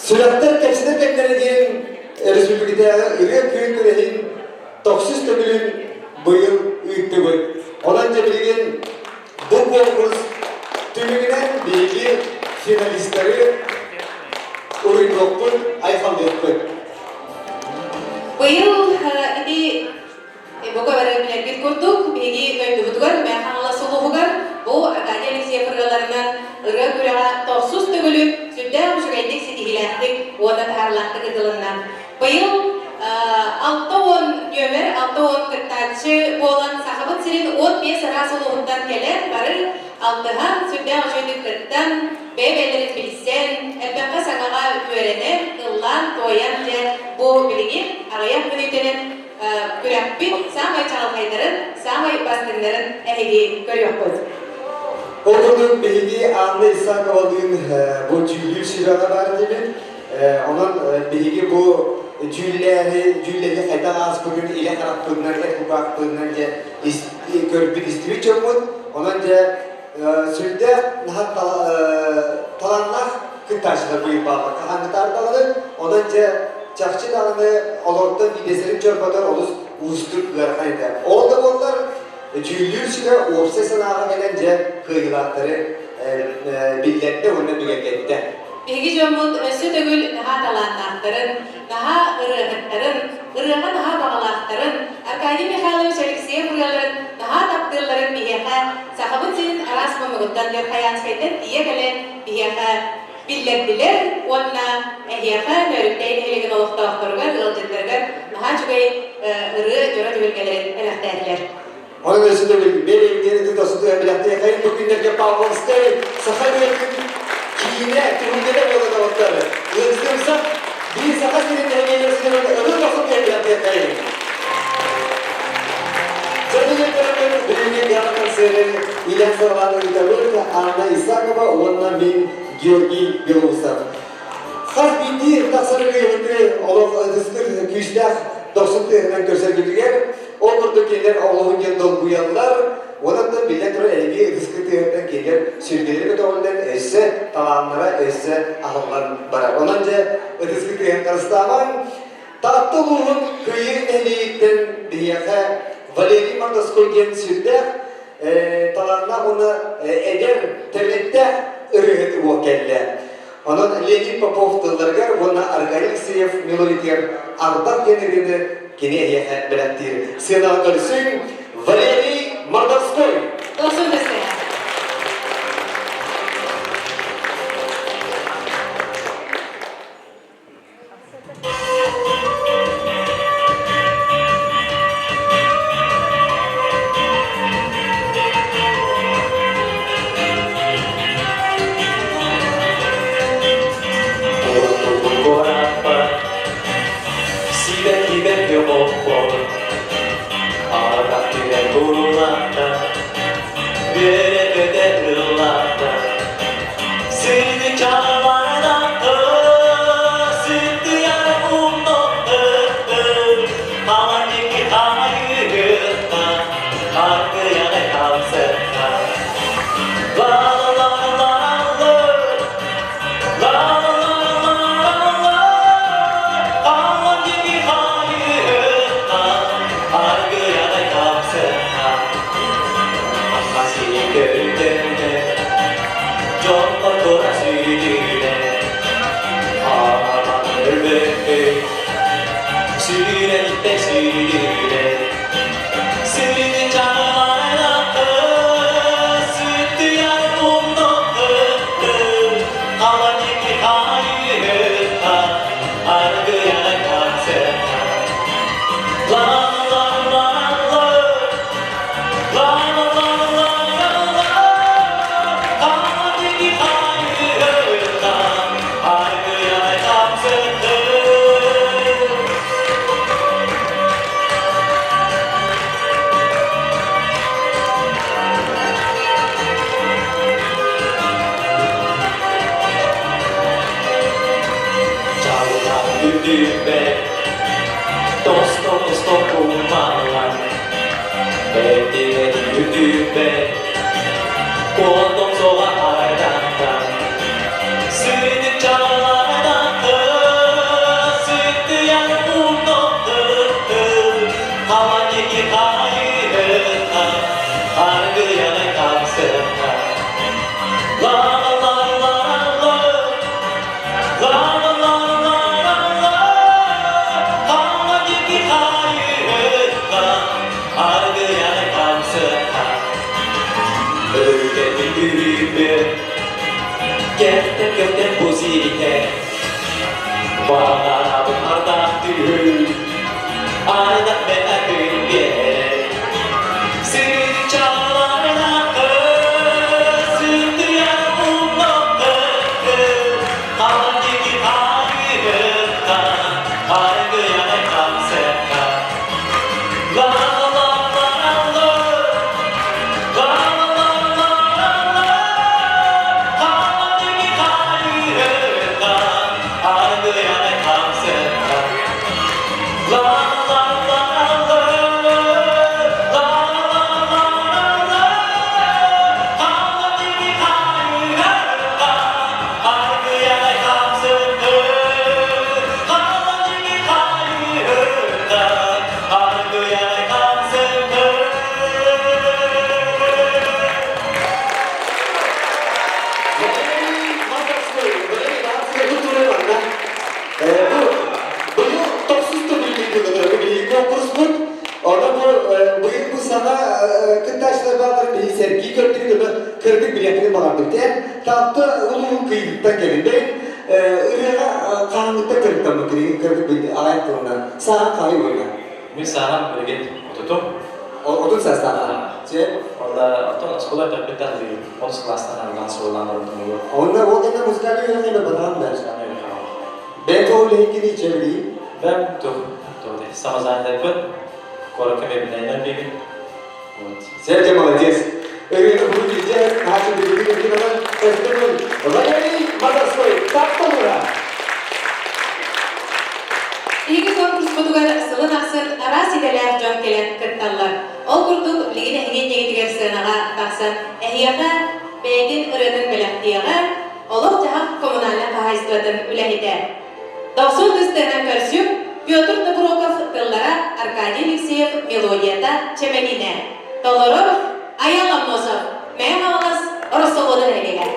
Sürekli tepside bekleneceğin Respublika'da ürek büyüklerin 900 tömülün bu yıl üyüktüğü. Onanca bilgin bu konkurs tümünden bilgi finalistleri Uruyuk'un ayfalıyıktı. Bu yıl bu kadar bir kurduk, bilgi döndürdüler, mekanla suluğular, bu akademik sefirgalarından ırı gülağa 900 tömülü sütten uçuraydık sidihilerdik, o da tarlahtı kıdılından. Bu yıl 6-10 gömer, 6-10 kırtaçı boğulan sahabıt sirin 15 arası oluğundan gelen varır, altıhan sütten uçuraydık kırttan, bebelerin bilsen, elbette sanağa öğrenen, ıllan, toyan ve bu bilgi arayan künütenen Güreppin, samay çalkayların, samay bastırların ehegi görüyor koydu. Okuduk bilgi anlı İsa Kavaldı'nın bu cüllü şirana var gibi. Onun bilgi bu cülleri haydan az bugün ile karaktırlar, bu karaktırlar görüp istiyor çoğun. Onunca sürde talanlar kıtaşlar bu yılbağı. Kahanlıklar dağılır, onunca Çakçı dağını olordan gideserin çorbadan oluz uçturdular kayda. Oldu onlar cüllü şirde orsa sanağa gelince kıyılatları billette onu büyüketti. Bilgi Jomut ösü dögül daha talanlarların, daha ırıhıtların, ırıha daha bağlakların, Arkadi Mikhailovich Alexeyev burgaların, daha taptırların biheha, sahabıt senin aras mamuruttan bir hayansaydan diye gelen biheha bildirdiler, onunla ehiyaka nörükteyin elegin olup dağıtırlar, ılcıtlarlar, daha çok ırı jöre dövülgelerin elahtarlar. Onun ösünde bir evlileri tutasıdı emlakta yakayın bugünlerce Pavlovskay'ın sakal yönetim kiyine, tümünde oldu da otları. Yıldızlarsa bir sakal senin emeğilersine ödül basıp emlakta yakayın. Zannediyorlarımız birinci yaratan seyrenin ilan sorılarını ütebilir ve Anna İsakova, onunla bin Georgi Belousov. Has bitti, taksarı yönetimi olup dızkır küçler 90'lı hemen göstergeliler. O buradakiler Allah'ın yanında bu yanlar. Onun da millet olarak elgi dızkır teyirden gelir. Sürgeleri kötüğünden esse, talanlara esse ahımlar barar. Onunca dızkır teyirden karıştığaman Tatlılığın kıyı ehliyitten diyaka Valeri Mardaskoy'gen sürde talanlar onu eder devlette ırıhıtı o kelle. Onun Lenin Popov tıllargar, ona Argalekseyev Miloriter Ardak generini kine ehliyet belirtir. Sena görsün Valeri Mardaskoy. Olsun desene. Cuando sola hará cantar, si te charla bağları bir sergi gördüğü gibi kırdık biletini bağırdık diye taptı ulu kıyıktan gelindi. Irığa karanlıkta kırdıktan mı kırdık bir ayet ondan. Sağa kayı oynar. Min sana böyle git otutum. Odun sesler. Orada oturum sekolah terpitan di pons kelastan anak sorulan dulu. Onda o dönem müzikali yönetmeni bakalım ben. Ben de öyle ilgili çevireyim. Ben tuh deh sama zaman dapat kalau kami benar bikin. Saya cuma ngejazz. Ini untuk jazz, hasil dari kita kan festival. Lagi masa sekali, tak tahu lah. İlgi konkurs budugar sılın aksın arası ideler can gelen kırtallar. Ol kurduk ligin ehgen yegitiger sığınağa taksan ehyata beygin ırının belaktiyağa oluq jahak kommunalna kahayistladın ülehide. Dağsul distenen versiyon Pyotr Dobrokov kıllara Arkadiy Alekseyev melodiyata çemenine. Dolorov Ayalamnosov. Men ağlas orasolodan eyle.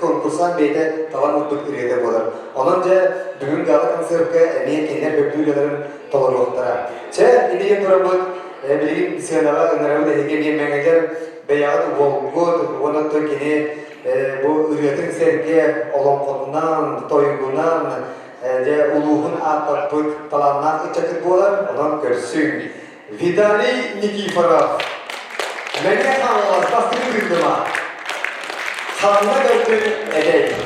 Konkursan beyde tavan mutlu ürede bolar. Onunca bugün gala konserke emiye kendiler böbdüğülerin tolorluqtara. İdiyen durabut, bilgin siyonala ınarabı da hege bir mengeler beyağı volgud, onun tokini bu üretin serke olan kodundan, toyungunan, uluğun atapıt talandan içakit bolar, onun görsün. Vitali Nikiforov. Mene kanalaz, bastırı gündüma. Kanına gördüğün edeyim.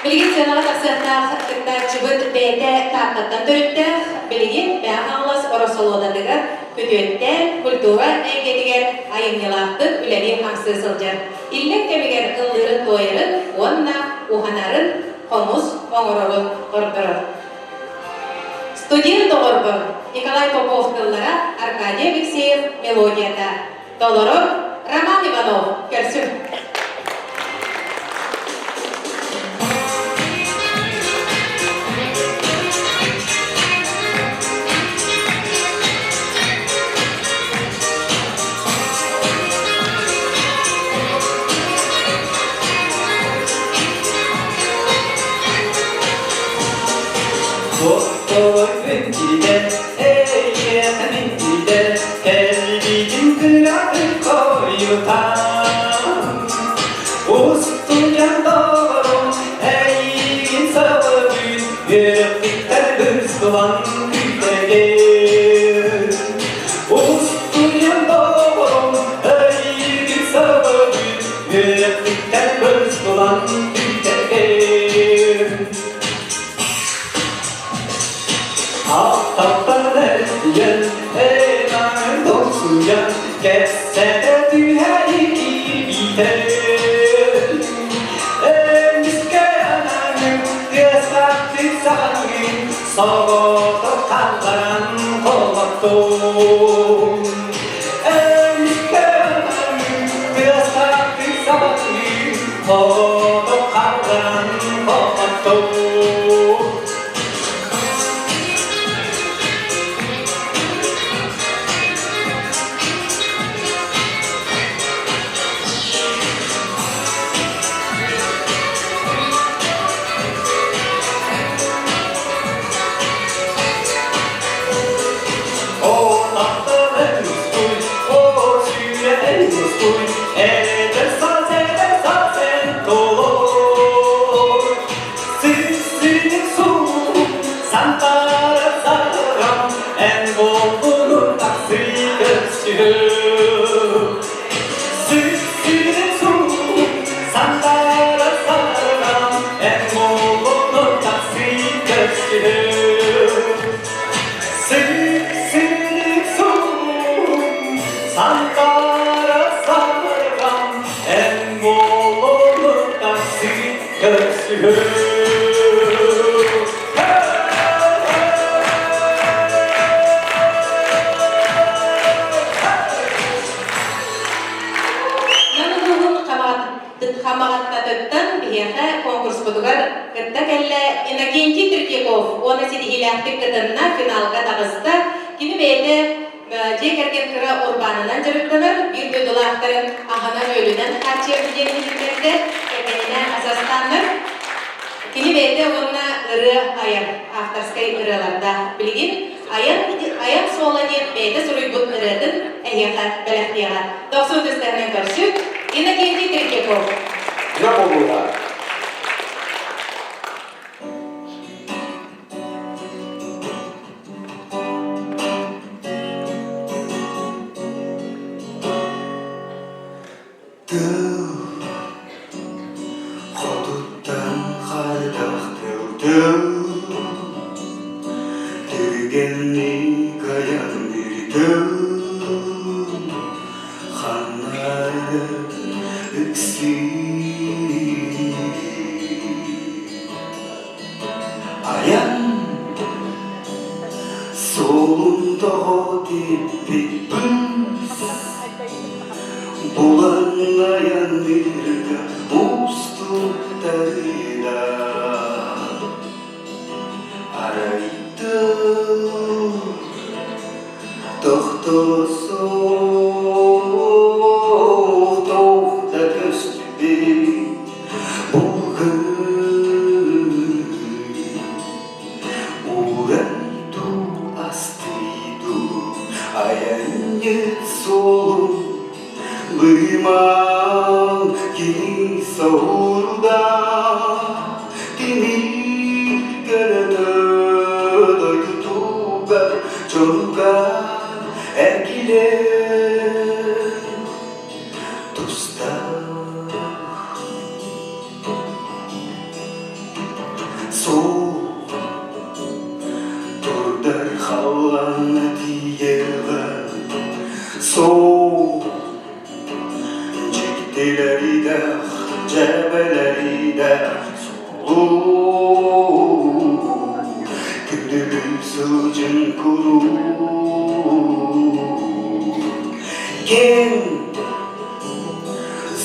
Bilgin sanalı taksiyatlar çıbıt beyde tahtatan törütte bilgin ben ağlas orasolodadıgar kötüyetten kultura engediger ayımyalahtın üleni haksız sılcar. İllek kemiger ıllırın doyarın, onna uhanarın, homuz, oңororun orturur. Студент doğurbur Nikolay Popov tıllara Arkadiy Alekseyev melodiyada. Dolorov Roman Ivanov körsün. Doktor Fentil'de, Fentil'de, kalbim kırağı koyutan. Ustuyan doğru, eğin savabün, yüreklikler hırsılan güdege. Ustuyan doğru, eğin savabün, yüreklikler hırsılan güdege. Taptanen enan doksuyan kessene dünyayı biter. Emskeyanın yasaktı sangin soğudu kaldıran kolaktu. Emskeyanın yasaktı sangin soğudu kaldıran kolaktu. Хамагаттатыттан биһиэхэ конкурс будугар кытта келле Иннокентий Третьяков оны сидихилэхтик кытынна финалга тагыста кини бэйде жекерген кыра урбанынан жырыктанар бир дөдулаахтарын ахана өлүнен харчиэбиденилерде экенine асастаннар кини бэйде онна ыры аян авторской ырыларда билигин аян суоланет бэйде суруйбут ырыдын эйэхэ белэхтиэға 90-тыстарынан көрсүк Иннокентий Третьяков. Напомнила. Hoduttan xardaq tövdüm Tügenni kayan birdim Xanları üksir Ayan solunda hodippippins Bulanlayan birga ustuklarıyla арайды тоқтосоқ тоқта көстүбе бұлғын уранту астыйду аянет солун быймал кини саурда тини гönödö doyutuga çoruga ergiler tusta soğuk turdur hallanı diyeler soğuk ciktileri de cebeleri de soğuk güdülü sıcın kuru gen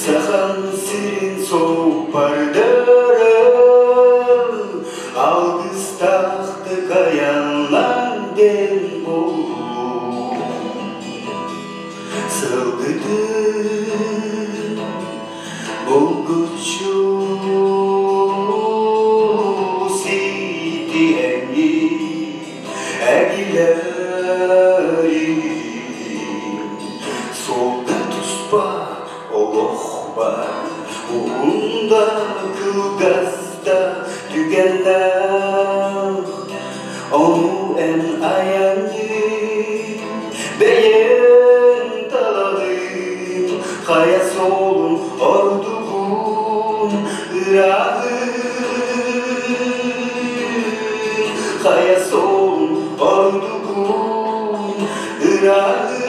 sahan sirin soğuk pardırım algıstahtı kayanlar den boğum sılgıdım bulguçu sitiyeni ergileri solda tuspa oloxba uğunda kılgazda tügenler onu en ayanı beyen taladım kaya solun ordugun ırağın kaya solun ordugun ırağın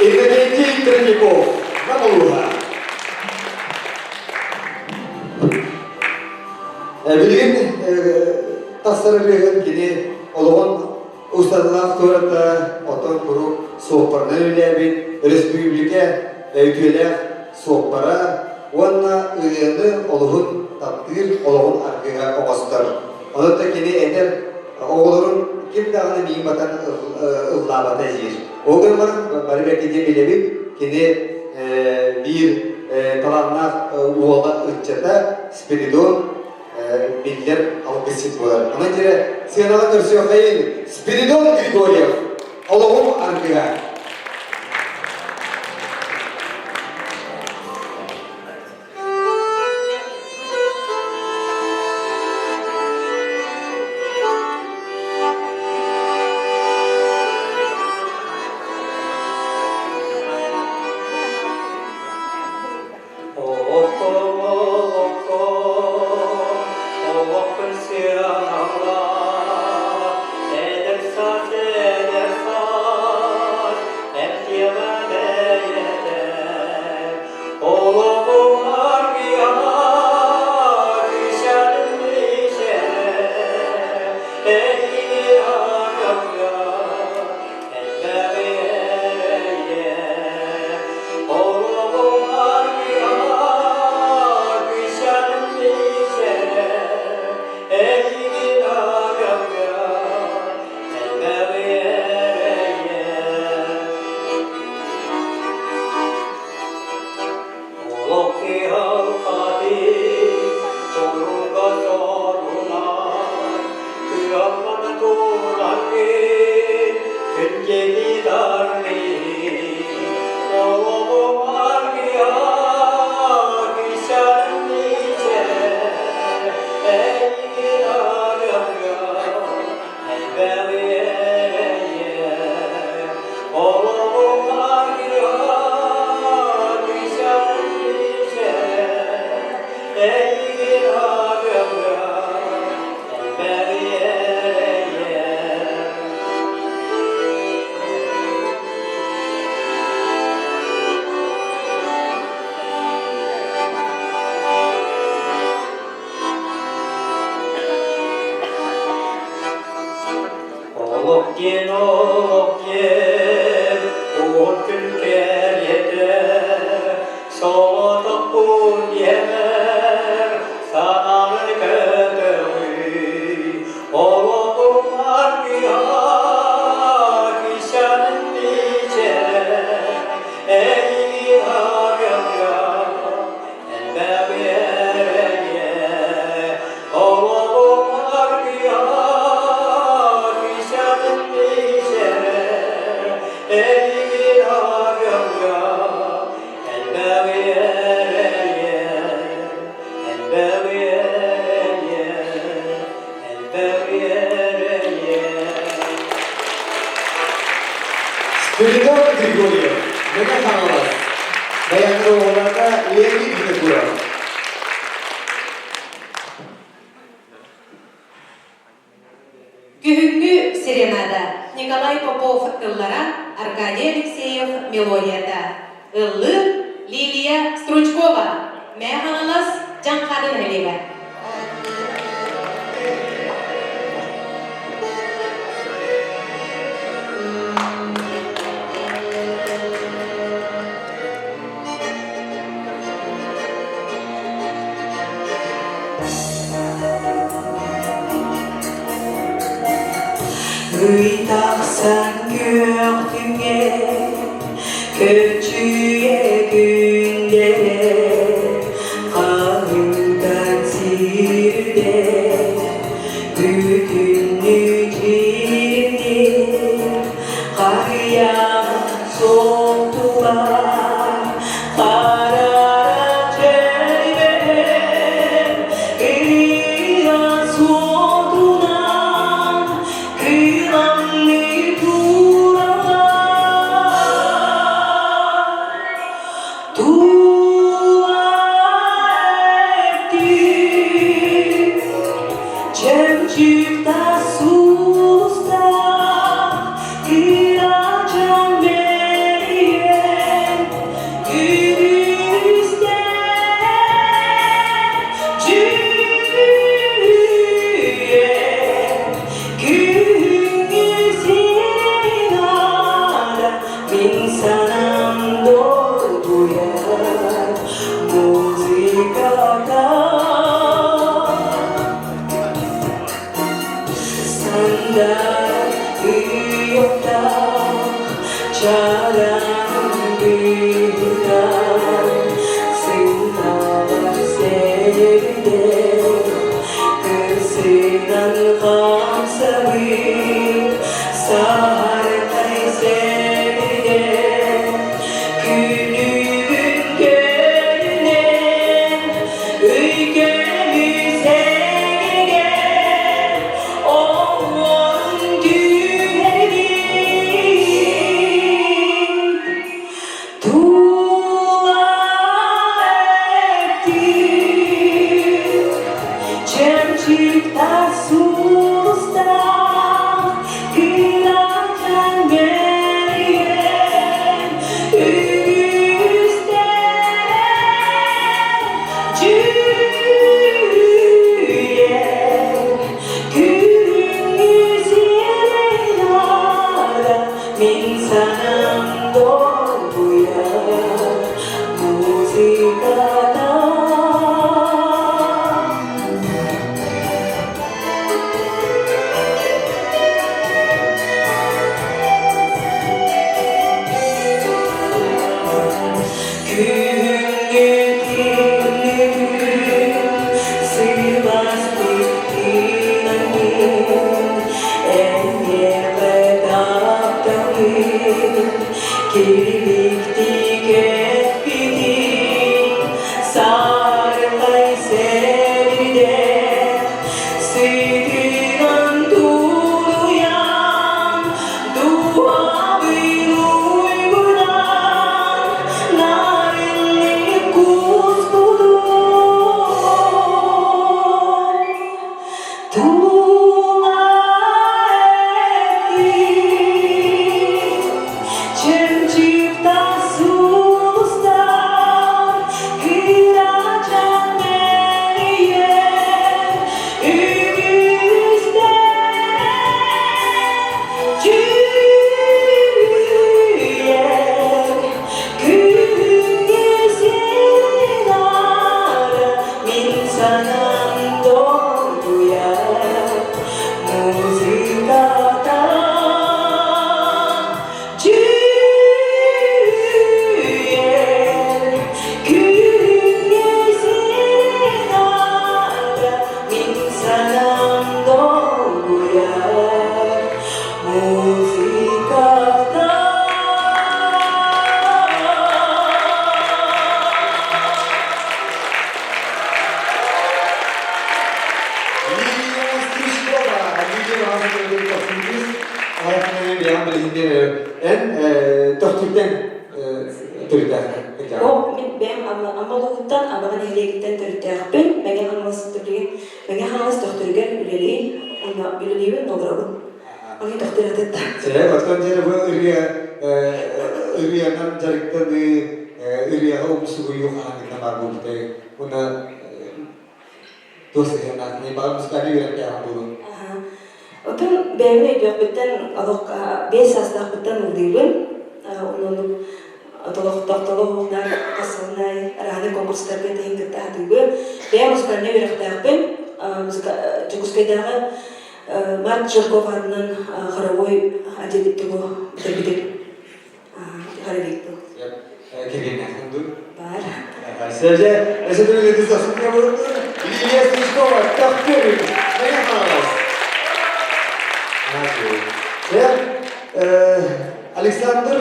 Иннокентий Тройников, Намалуга. Билген тастарылығын кені олығын ұстадылақ тұрата отын құру соқпарны өләбін республика өйтеләқ соқпара онна үйені олығын таттыр олығын арқыға оғастыр. Онытта кені әнер оғылырын кем дағыны бейін батан ұллабата жер. Оғын бары бәкеде білебіп кені бір таланнақ уола ұтчата Спиридон Биллер алгысит болар. Ана тере сыйнала көрсө кайын Спиридон Григорьев олоғым аркыга. 높게 높게 꽃을 깨리때 소덕분 예매 사랑을 그대의 오고 말기야 기샤는 이제 애기 하려냐 엔베베레예 오고 말기야 기샤는 이제 애기 하려냐 엔베베레예 엔베베레예 엔베베레예 그리고 그리고요. 내가 상황은 대학으로 올라가 얘기 듣고요. Күһүнгү серенада Николай Попов ыллара, Аркадий Алексеев мелодията. Ыллы Лилия Стручкова. Мәханалас Жанқадын Хелева. 의탁산 귤등에 그주의 근대에 가을단 지르대 그든 늦은이 가야 속도가 가라라 제베 이라 소도나 그 맘이 돌아가 두아에띠 잼집다 수스타 그라장 메리에 그리스테 주의 그니시나다 민사남도 부야 무지가다 산다 의욕다 자랑 비다 승나가 세리대 그스난 감사위 사할타이 세리대 그누군 게르네 의견이 생에게 어원 뒤에니 두아에띠 잼집다 수스타 그라장 메리에 으스테 주의 그니시나다 민사남도 부야 무지가다 두아에띠 잼집 Мен бәм амалугуттан абаган элегиттен төрүттәгәппен, мәгә ханлас төрлеген, мәгә ханлас тохтырган үлелей, уна үлелейбен нограбын. Аны тохтырдыт. Saya baktan jadi bu irianan jarikta di iria om suguyu kan kita baru kita una dosa yang nanti bagus sekali orang yang dulu. Otun bәмне гөбөттән алык бесастак бөттән үлдибен. Уны Атолоқтақталығынан қасылнай раны конкурстарға дейін кіттәдігі. Бәя мұзыкарны өріқтәқпен, Чекускайдағы Марк Жирков арынан қаравой әдебеттігі бітірбедік. Қарабекті. Келген әкімді? Бар. Сәже, әсі түріледі сасынға бұрынды. Лилия Стричкова, тақтыры. Мәне қалас. Александр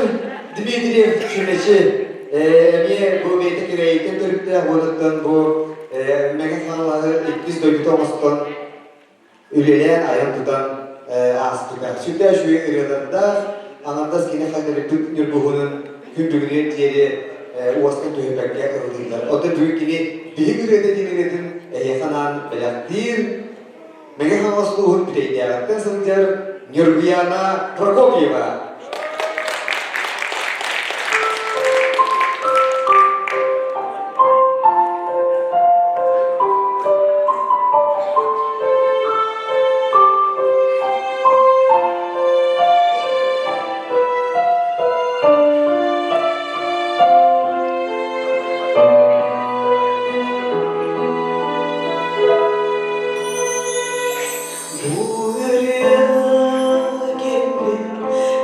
Дмитриев шүмеші, әме бұл бейті керейкен түрікті болыттан бұл мәген қанлағы 200 тоғыстан үлелен айын тұдан ас тұға. Сүтті әшуе үрелерді аңандас кені қайдары бүт нүрбұғының күндігінен жері уастын түйіпәкке ұрылдылар. Оты бүк кені бейік үрелі денелетін әйеқанан бәләқтір мәген қанласы ұғын білейді. Ағаттан сыңжар Нюрбияна Прокопьева.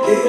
Kırık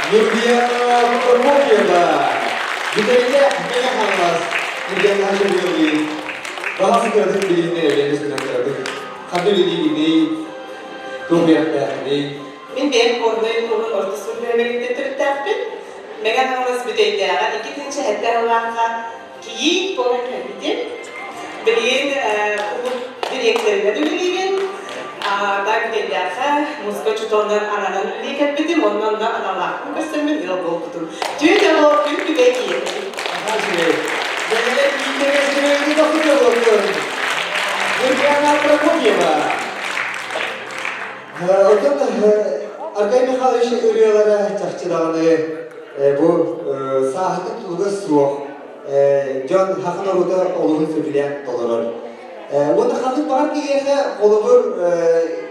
Nurbiya Prokofyeva, Vitaliya Megahanlas, Nurbiya Hashemyovi, bazı kadın bilimleri evlerimiz kınaklardı. Hamdi bildiği Nurbiya Bey. Min benim konuyu onun ortası birlikte tırtaktım. Megan Hanım'ız büteydiğine ikinci hatta olanlar ki konuyu bitim. Bilin bu direktörüne de bilin. Da büteydiğine muska çutonlar ananın dikkat bitim ondan da analar. Bu kısmı yol oldu. Tüy de o gün bir bekliyor. Hadi. Böyle bir interesini de bakıyor. Nurbiya Prokofyeva. Orada arkayı kalış ürüyorlara çakçılarını bu sahitin tulga soğuk. John Hakanoğlu da oğlunun söylenen dolar. Onda kanıt var ki ise olubur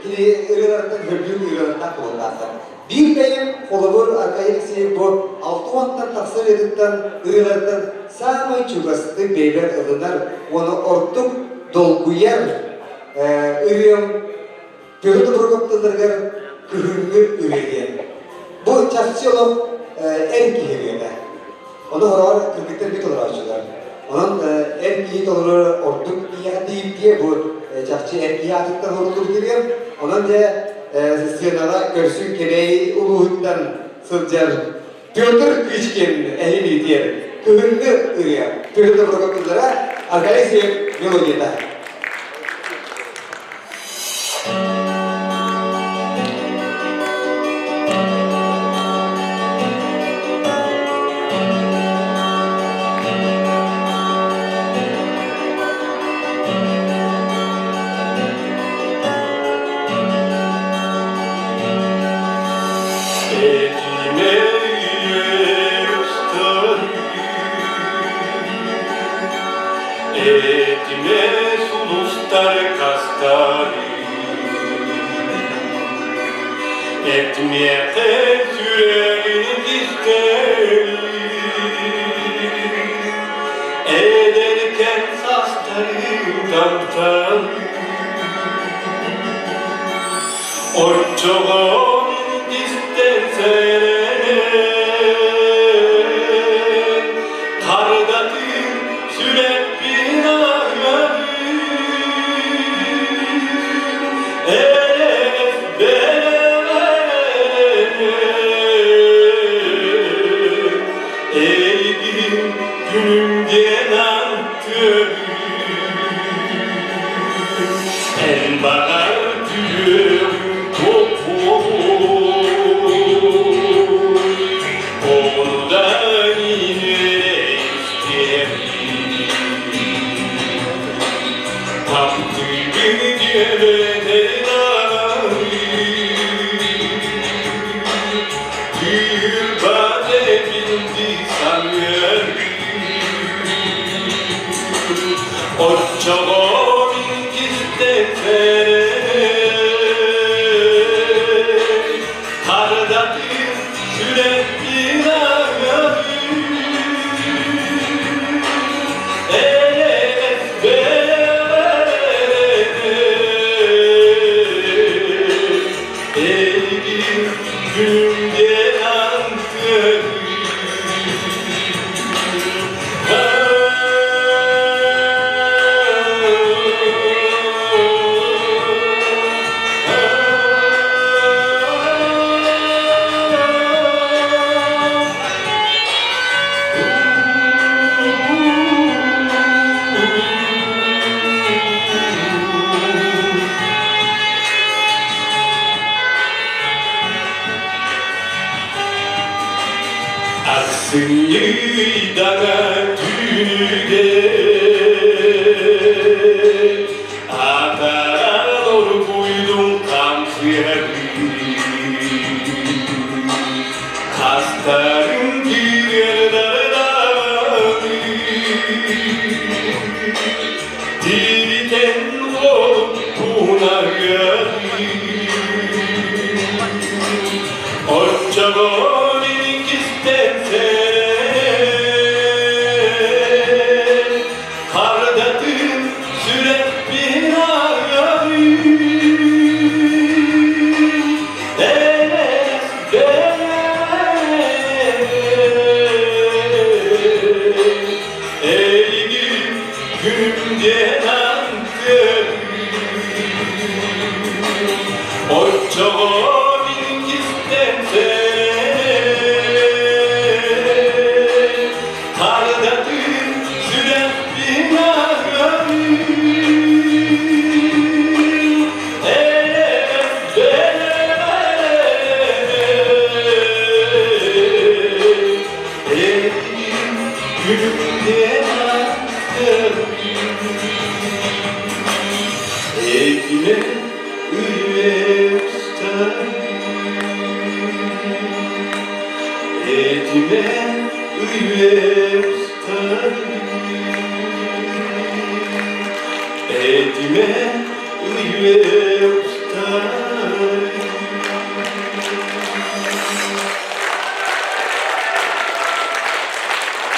ki ürüyorlardan hürbüyüm ürüyorlardan kullanırlar. Bir benim olubur arkayı bu altı vantan taksir edikten ürüyorlardan sağmayı çugasıtı beyler alınlar. Onu ortuk dolguyer ürüyorum. Piyonda Prokopyeva'lar kühüngü ürediyen. Bu çarşıyolog erki heviyede. Onu horar kırkıktan bir dolar açıyorlar. Onun erki doları orduk iyiye deyip diye bu çarşı erkiye atıktan horulur giriyor. Onun da sınava görsün kereyi uluğundan sırcar. Piotr Kriçkin ehli diyor. Kühüngü ürüyor. Piyonda Prokopyeva'lara arkadaşlar melodiyada. Etmeye yüreğini ister ederken saslarından tutar Orçoğun istersen kardatır sürekli ağır En bakar tüyüm topu onu da yine isterim tam tüyüm gebeden bir bade bindi sanıyorum Orçoğun istersen kardatır sürekli ağır Günde antır Aksini daga tüge Atara doğru buydum kamsiyeri Kastarım girer darları Diriten o punarları Orçoğun istersen kardatır sürekli ağır Enes Doğumin istense Tardatın süren binarı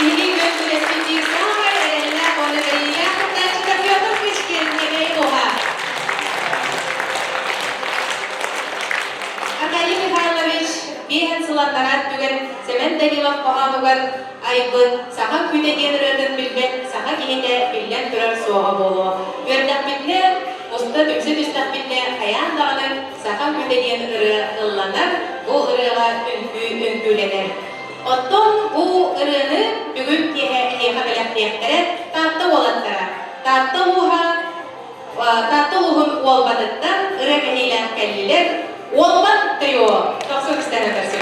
Ini gönül esprisi var, eline konu veriyle hatta çıkarıyorduk kışkın yemeği doğa. Arkadiy Mikhailovich bihen sılandarat tügen semen Danilov Pahanugar ayıbı saha kütegen rödün bilben saha gihine billen türer soğa bolu. Gördak bitne, usta tümsü düstak bitne ayan dağının saha kütegen rö ıllanar, bu ırığa ünkülenir. Otton bu ırığını bugün yeha belaktiyaktara tatlı olanlara. Tatlı uhun olmadıktan ırı mehilen kelliler olman trio. Çok isterim dersin.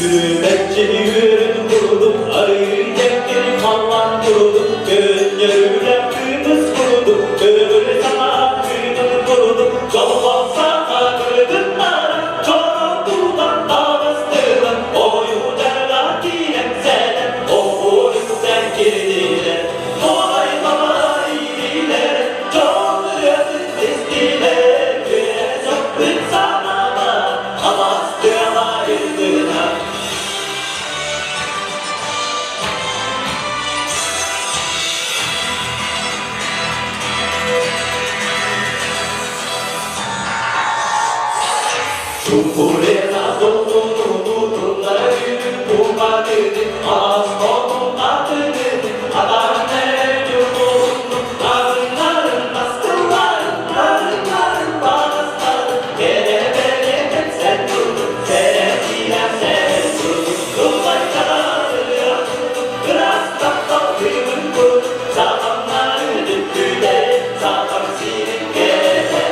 Yürümekçi yürüm durdum, arayacakları kanlar durdum, gönlümle kırmız vurdum, böyle sana kırmız vurdum, yol olsa kırdıklar, çoğun duman dağıstırlar, oyunlarla diyem sene, o sen girdiler, kolay iyiler, çok röpün istiler, güne sokun sana da, Amastıyalar yüzüne. Cumhuriyet'e donlara gülüm bulma dedi, Asmon'un adını, adam ne yumurdu, narınların baskıların, narınların bağızların, gene hep sen durdun, senekiler sen durdun, Rumaykaları yakındın, biraz kaptan kıyımın kurdun, zamanları döktüler, zaman silip gelecek.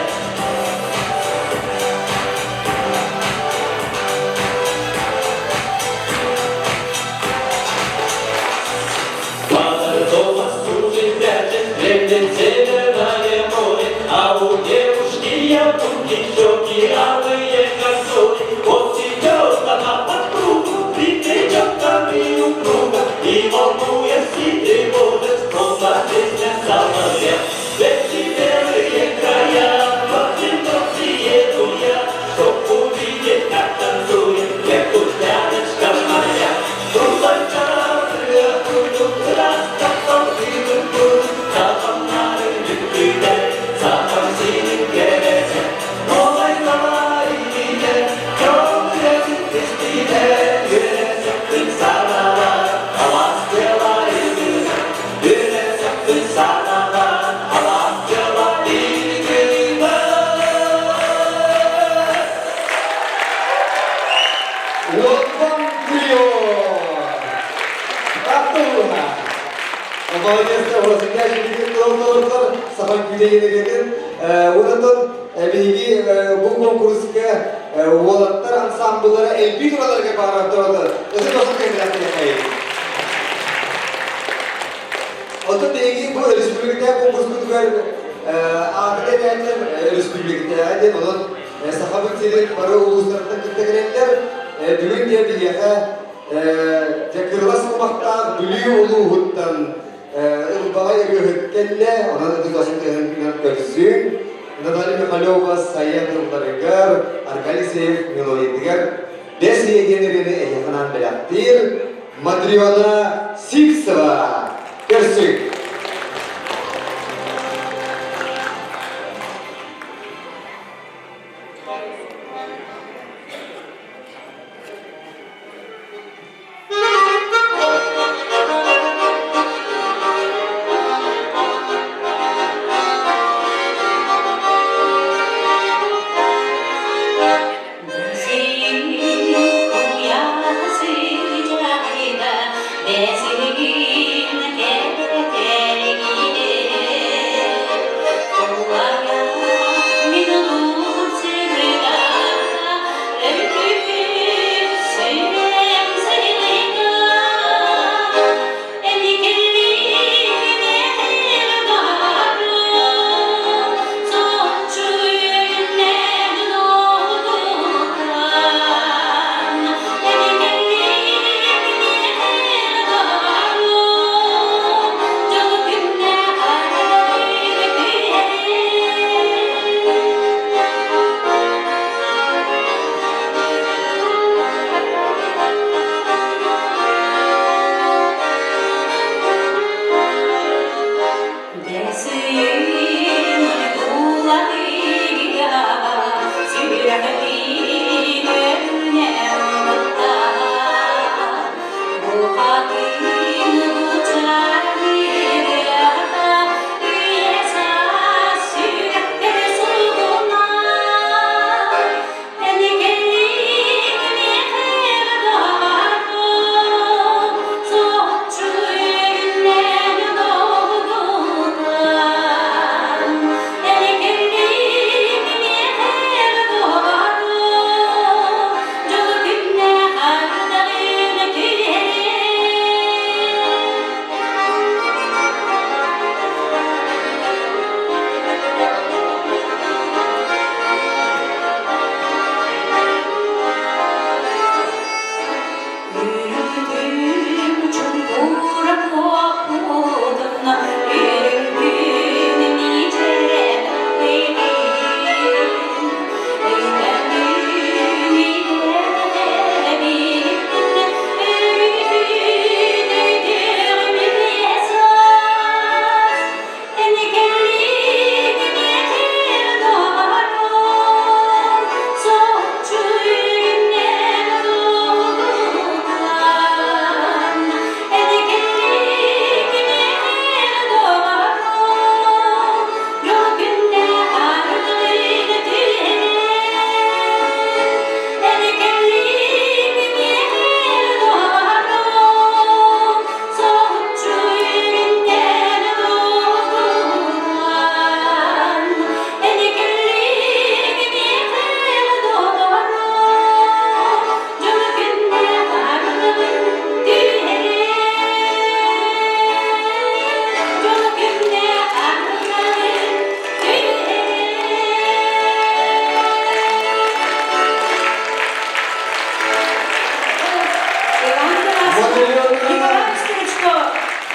Welcome trio. Tatlıha. Молодец, вот сейчас видит доллар, сахар күдейіне кеткен. Одан беги бұл конкурсқа олаттар ансамбльдары эльпи тураларға барып тұрады. Өзі басып кеңдеріне қайын. Одан беги бұл республикада конкурс күтігер академияның республикада әден olan сахар күтейін бары ұлыстардан күттігерендер бүгін де бігеға Кырлас қымақта бүлі олу ғыттан ұлбаға егі ғыткенне, онан өтік асын кәзін көрсін. Наталья Михайлова, Сая Тумларыгар, Аркалисеев, Милоидгар, Бес егенегені яқынан біляқтыр, Матриона Сиксова, көрсік.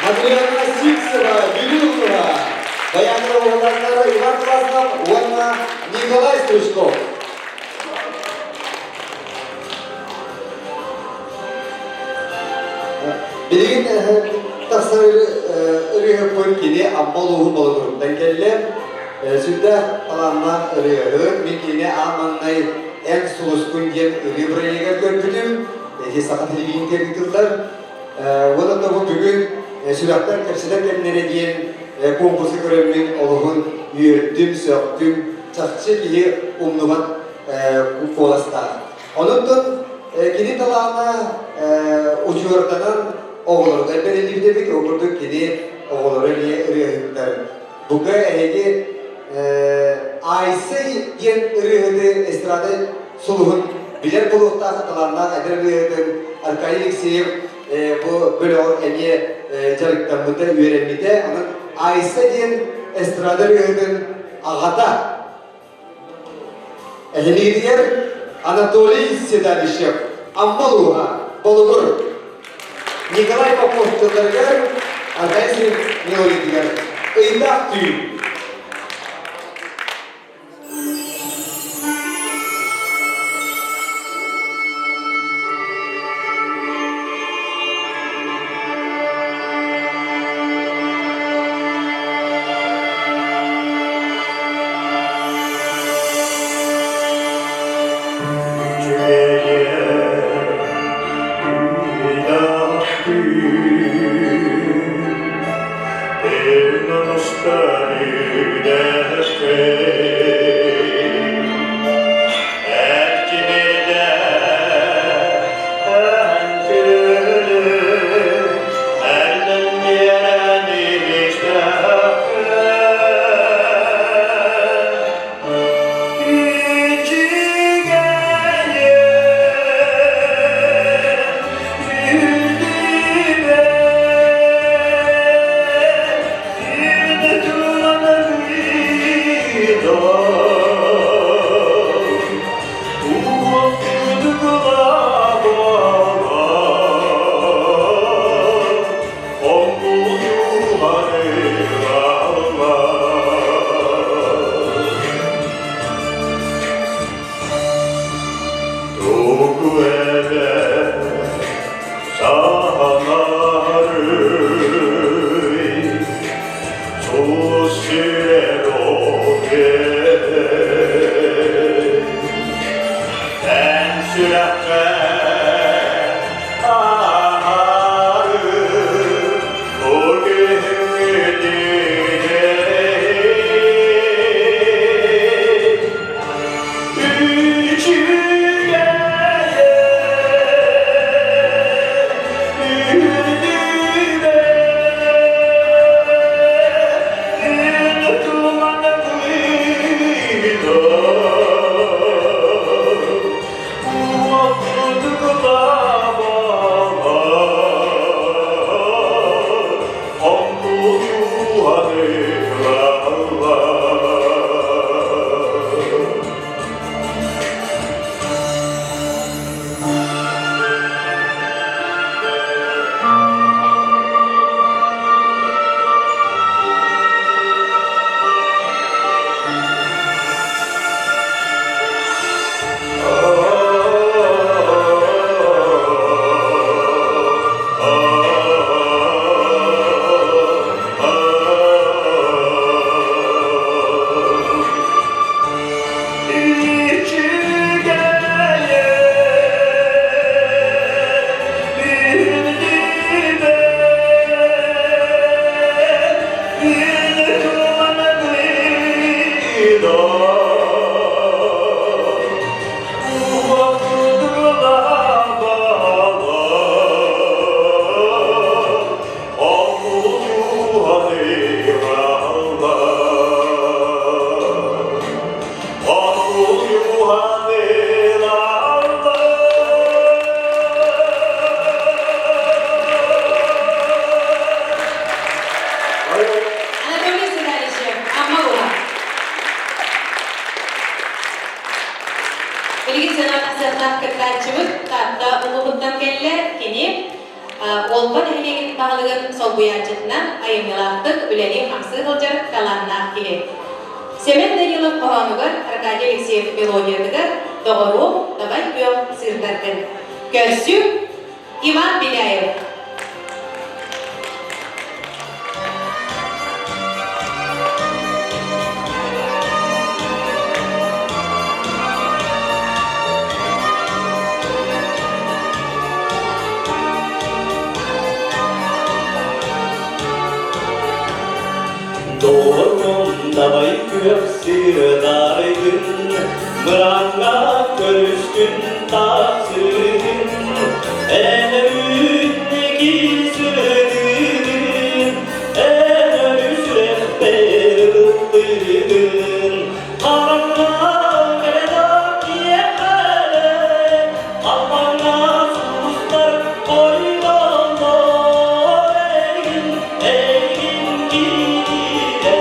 Матриона Сиксова, Юлюкова, Баянова Володара, Иван Класнов, Уанна Николай Стручков. Bilgin tasarı ırığı pörkini ammaluğun balıklarından geldim. Sütte alanlar ırığı, mikini almanlayı en suluskun diyen ırığı buraya gördüm. Sakat ilgini terbitirler. Ondan da bu bugün süratlar tepsiler kendine diyen konkursu görevinin oluğun yürüttüm, söktüm, çakçı gibi umlumat kolasta. Onun da kini talağına uçuyordanan oğulları. Ben elli bir de okurduk kini oğulları niye ırıhıtlar. Bugün ehli Ayse diyen ırıhıtı estrada suluğun bilir bulukta talağına eder ırıhıtın arkayı liksiyip bu böyle o emiye calıktan müdde üyerenmide ama Ayse diyen estrada ırıhıtın ağada ehli diğer Anatoliy Sedanişev, Ammaluha, Bolugur, Nikolay Popov Tıldargar, Arkadaşlar Milolitgar, Eydah Tüy. Анатолий Сидорович, Амаула. Билгин сенатор сертат кыттачыбыт, татта улугуттан келле, кини, олбан эхлегин бағылығын сол буячытынан айымылақтық үләли хамсы ғылжар каланна келе. Семен Данилов Паханугар, Аркадий Алексеев Мелодиядыгар, Доғыру, Давай Күйов Сырдардын. Көрсү, Иван Беляев. Davay kuyup sırdaydın, Mıranga körüşkün taksın, Ene ünneki sürdün, Ene üsrep berildin, Karanlığa vedat yemele, Almanya suslar koylanlar, Egin gidile,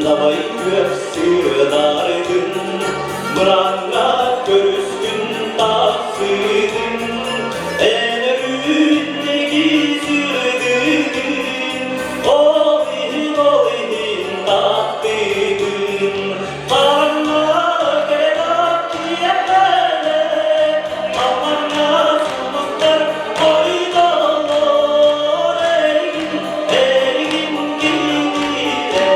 Davay kuyup sırdaydın, Mıranga körüskün taksın, Ene ünneki sürdün, Olayın tatlıydın, Karanlığa vedat yemele, Almanya suslar koylanlar, Egin gidile,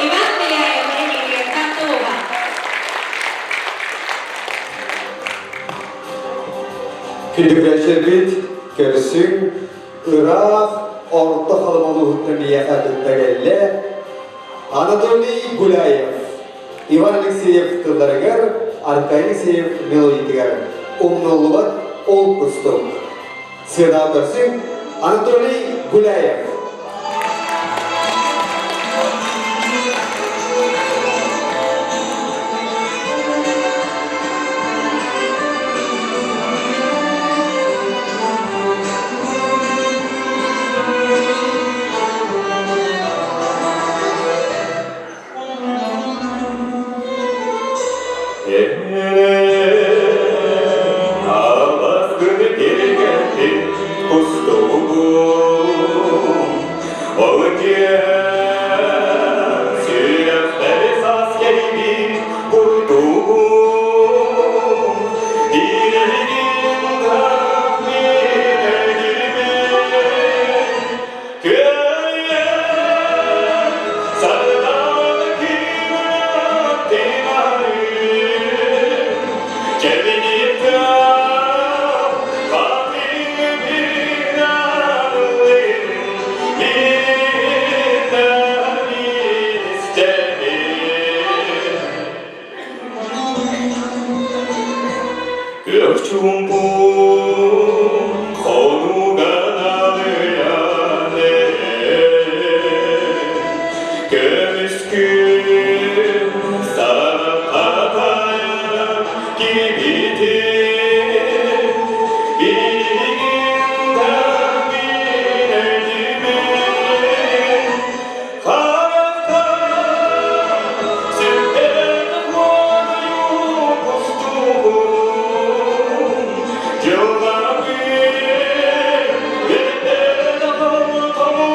Иван Беляев, Эмилия Картулова. Küldükleşerbit, Körsün, Irak, Orta Halmalı Hüttemiye Kadüttagelle, Anatoly Gulayev, Ivan Alexeyev Tıldarıgar, Arkay Alexeyev Melodidigar, Umnoluvat Ol Kustuk. Sırda Körsün, Anatoly Gulayev. Ağlar gülü dirgetin, kustuğum 건우가 나를 안해 Gömüskün sana patayan gibidir Bilginden bileğime Karakta süper konuyu kustum Cevabı ve bedavamı tabu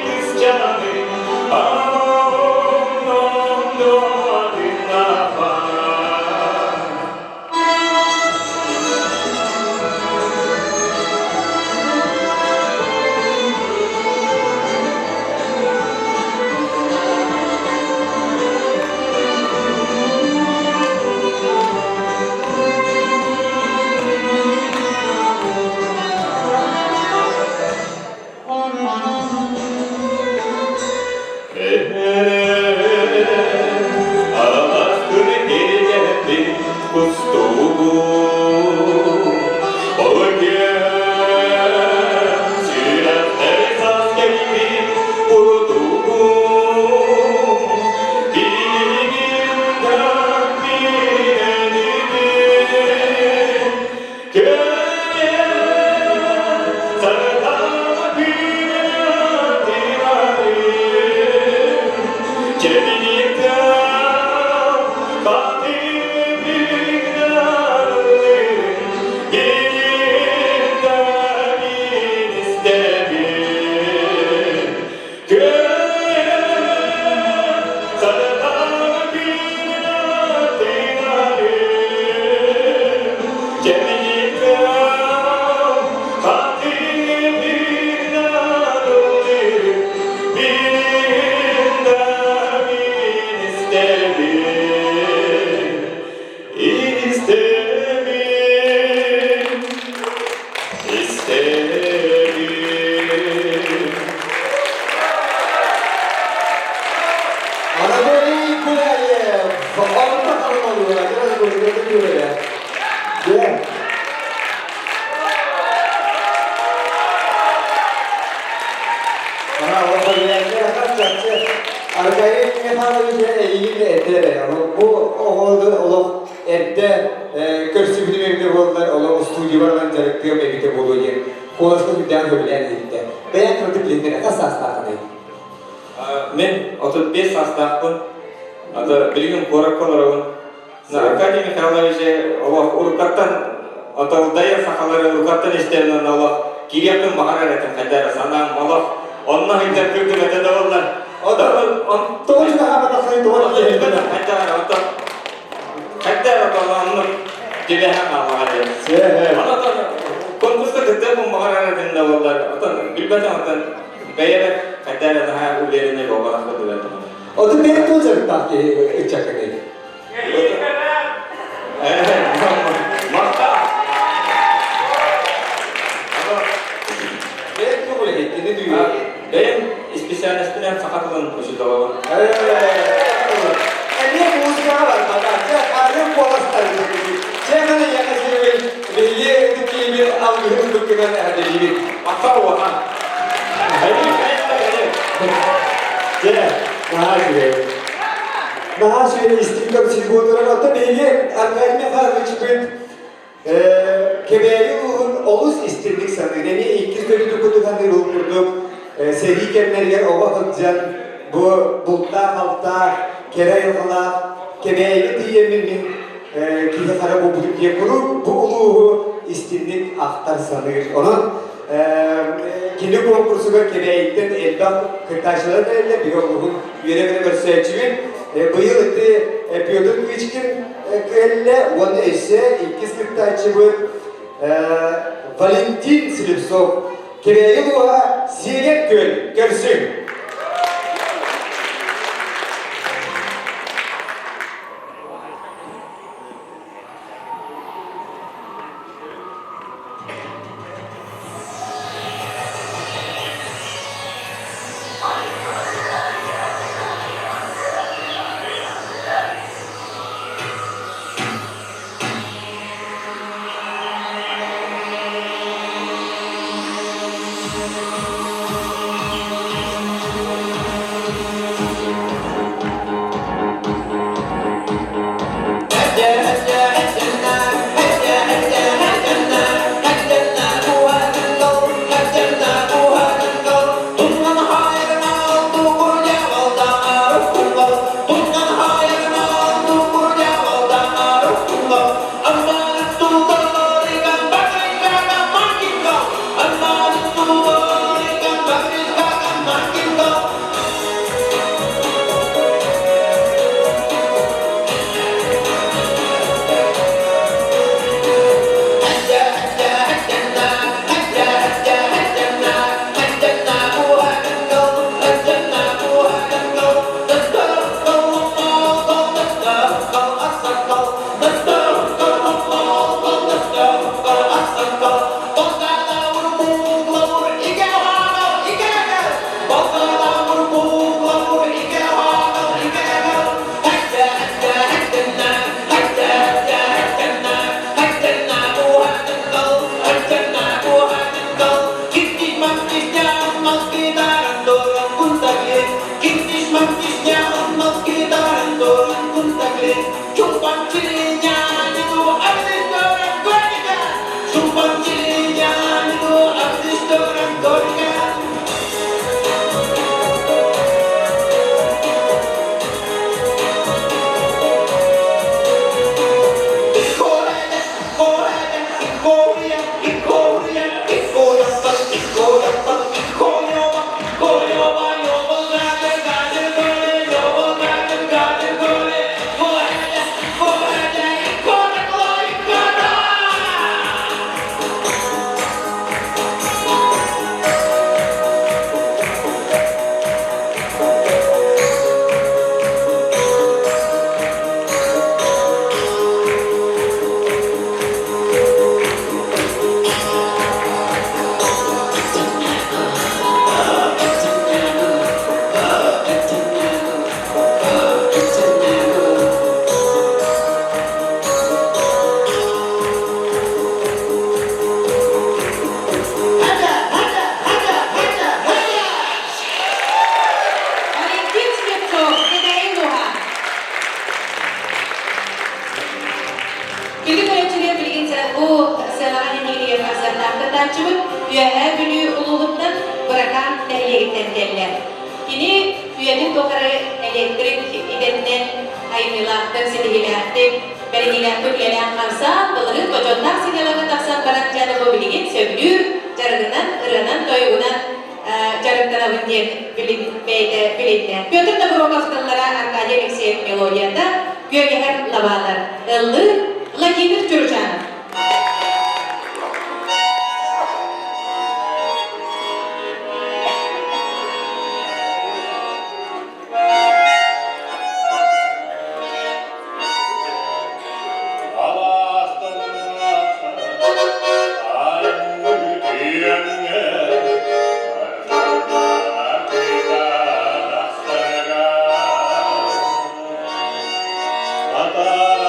kızcanı Anadolu Güleyev, orta kalın oluyor. Biraz konuşuyor ya. Yeah. Arkayı mekanizmine eğilimle etlere ama bu oldu olup ette körsübünü evde buldular olup stüdyolardan jarıktığım evde buluyor. Kolaşma günden görülen evde. Beyan kırdık lindine nasıl hastahane? Men 35 жастақпын. Ада білген қораққаларым. Аркадий Михайлович Аллах уркаттан аталдайыр сақалары уркаттан ештерінен Аллах кирияппен мағарар етін қайдары санам Аллах онна хиндер күрдім әтеді олар. Тоғыз қағабат ақсай тоғыз Қайдары Аллахның дебехан Аллаға деді. Анатан конкурсқа күрдім мағарар етін олар. Білбәтен атан бәйірі қайдары daha үлеріне болғанаққа дебәді. O da benim de olacak tabii uçak değil. Makta. Ben kabul ettim, ne diyor? Ben spesialistlerim sakatlığı koşu dolabı. Niye müzik var bana? Alem polaslar. Çevrede yaklaşıyor belli bir algının dükkanı hadeli. Makta o ha. Daha şöyle istiklal çizgileri hatta belli arkadaşlar fazla çıkıp kebeği oluz istirdik sanırım. Yani ilk kez kurduk hani kurduk. Seri kemlerler ova hıccan bu bulta halta kere yılgılar kebeği diyemin kize kara bu bulduk diye kurup bu uluğu istirdik aktar sanırım. Onun kendi konkursuna kebeğitten elbette kırtaşları derler bir uluğun üyelerine göstereceğim. Bu yıl etti Pyotr Kvichkin kelle onu ise ikiz kırtaşı bu Valentin Slipsov kebeği uluğa Siyerek Göl görsün. Петр Доброговтанлара Аркадий Алексеев мелодията, Георгий Лавалар, Владимир Тюржанов. Atara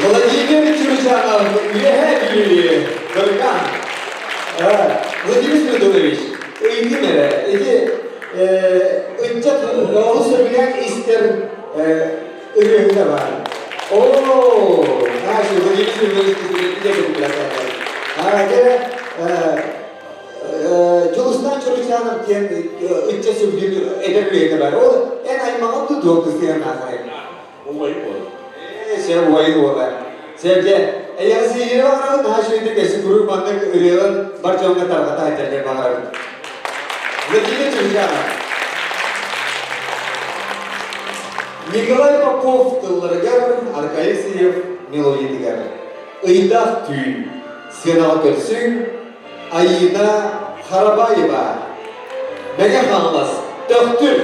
Vladimir Чурчанов, Илья Горкан. Vladimir Fyodorovich, Öykümere, Öncet oğlu söyleyen ister üründe var. Ooo, ha şu Vladimir Fyodorovich bir de biraz Çoğustan Çurçanov diyen Öncet söylüyor ederliğe var. O en aymağı tutuyor kızıyan nakayım. Olmayı mı? Sen vaydı ola. Sevce, eğer sihiri var daha şöyle kesin grup bandı ürüyor, barçamda tarafta hayterler bağırır. Vladimir Çurçanov. Nikolay Popov tıllarıgar, Arkay Siyev melodiydigar. Iydah tüy, Senal Körsün, Ayina Harabayeva. Mega Hanlas, Döktür.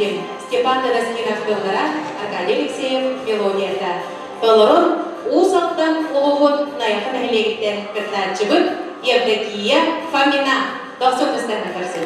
Шипин, Степан Тадаскинов Белгара, Аркадий Алексеев Мелодията. Балорон Усалтан Лугун Наяхан Хелегиттен Кыртачыбык Евдокия Фомина. Тоқсын біздеріне қарсы.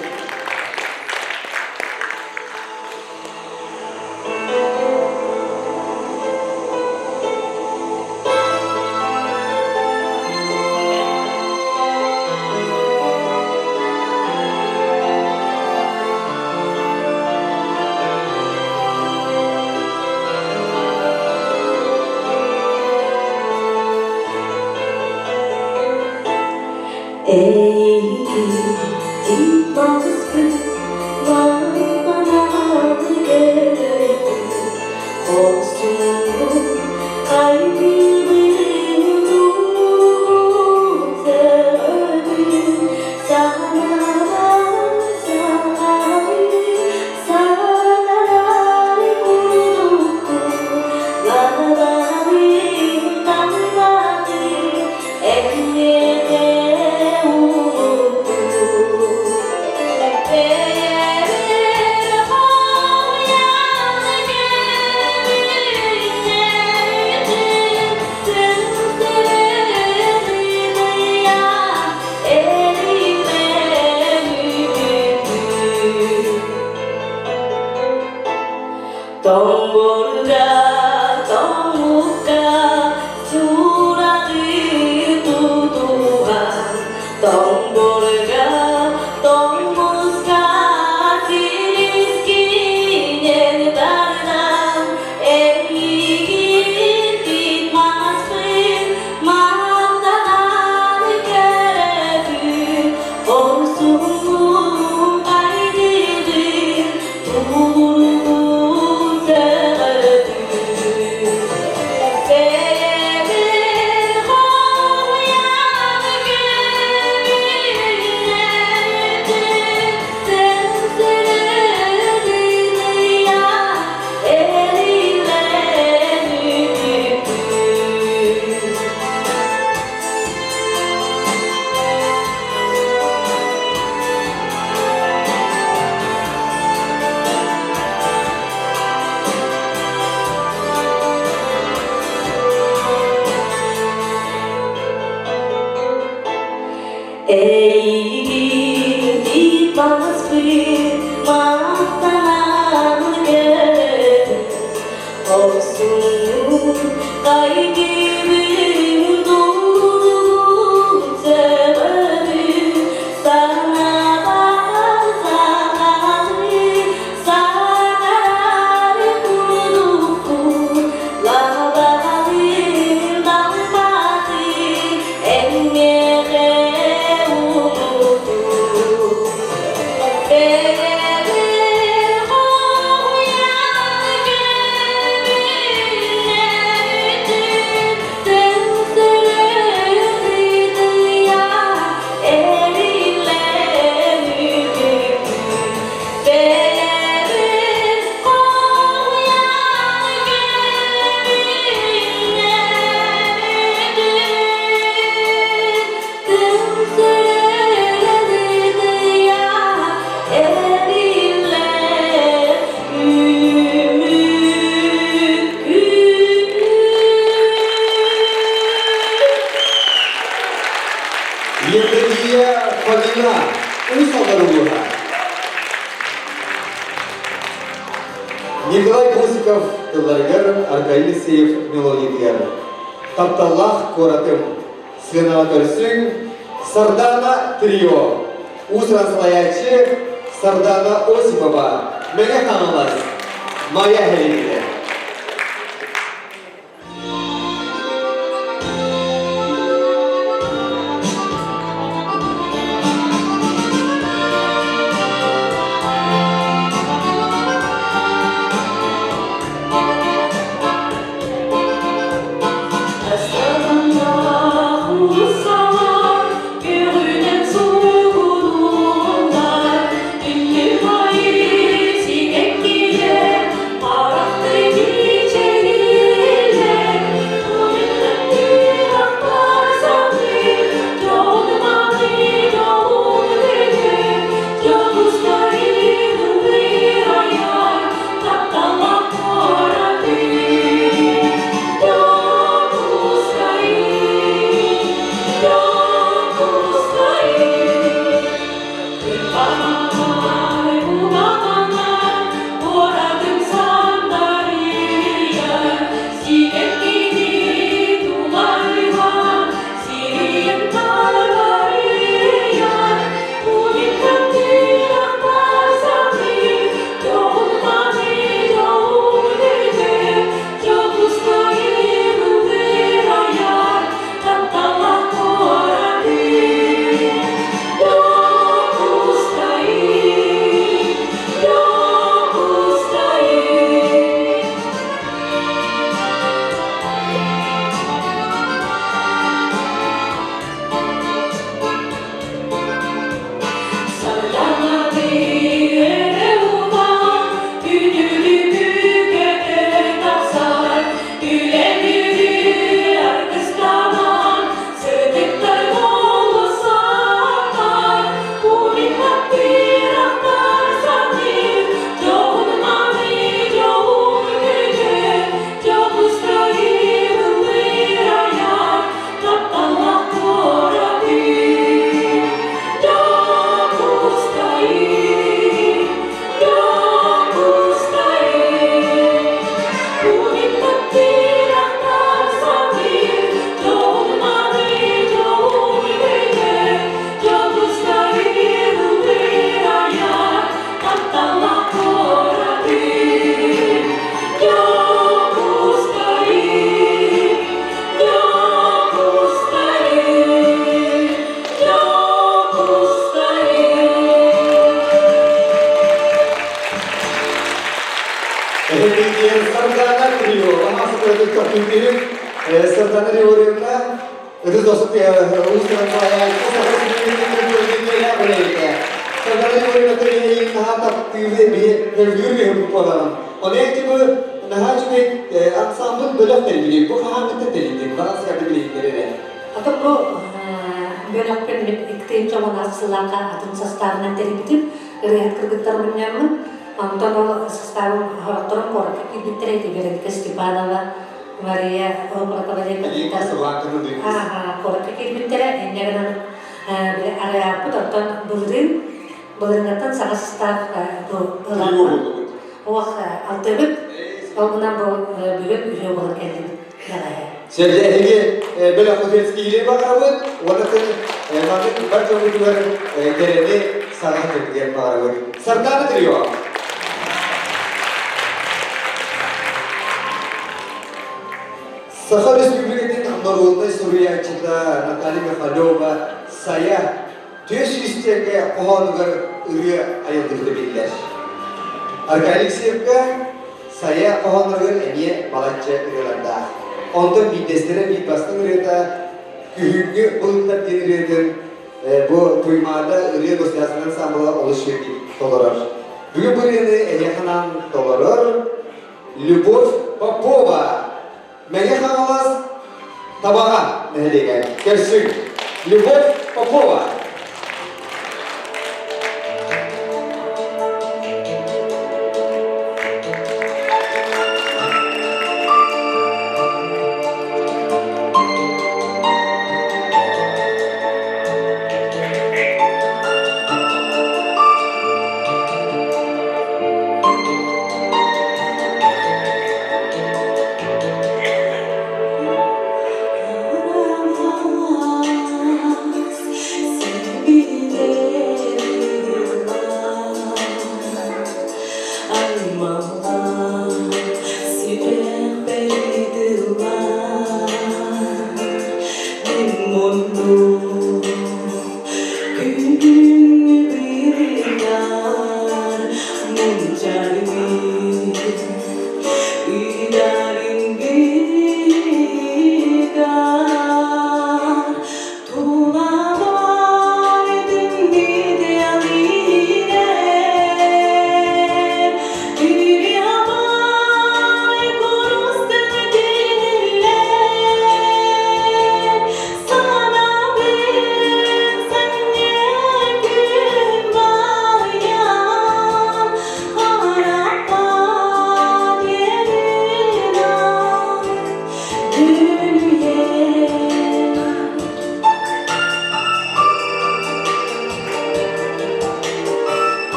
Николай Бусиков, Кылларгар, Аркадий Алексеев, Мелодия. Тапталлах Коратым, Сенатор Сюн, Сардана Трио, Усран Слаячи, Сардана Осипова, Меня Хамалас, Моя Хеликия. Thank you. böyle kapıyı sırtlarına riyorumda ödü dostum ya uluslararası bayağı kısa bir böyle sırtlarına riyorumda yayın daha taptığında bir yürüyor bu falan. Onun için bu daha çok aksamın bölük terbiyeyi bu kahamette terbiyeyi bana siyasi bilgileri. Atau bu bölakkan iktim coba nasilaka atau sastaran dari itu lihat kergetar menyaman anton sastaran horaktoran korak ibitre di balik kestipanala Maria kalau kabarnya kita korak ibitre ini kan area apa tonton buldin sangat staff do lama wah altebet kalau nambah bilet video berkenan ya Sevgili Ege, böyle Kotelski'yle bakarız. Orada Mehmet Bartolomeu'nun geleni sanat ediyor bakarız. Sardan ediyor. Sakha Respublika'nın Anadolu'da Suriye içinde Natali Mikhailova saya Türkiye'ye kohalıgar ürüye ayırdırdı bildiler. Arkadaşlık sevka saya kohalıgar eniye balatça ürüyorlar. Ondan bir bir bastın ürüyorda kühüngü bulutlar deniliyordur. Bu tuymada ürüye dosyasından sambola oluşuyor dolar. Bugün bu ürüye yakınan dolar. Любовь Попова. Меня ханалас табага нехелеген. Керсин. Любовь Попова.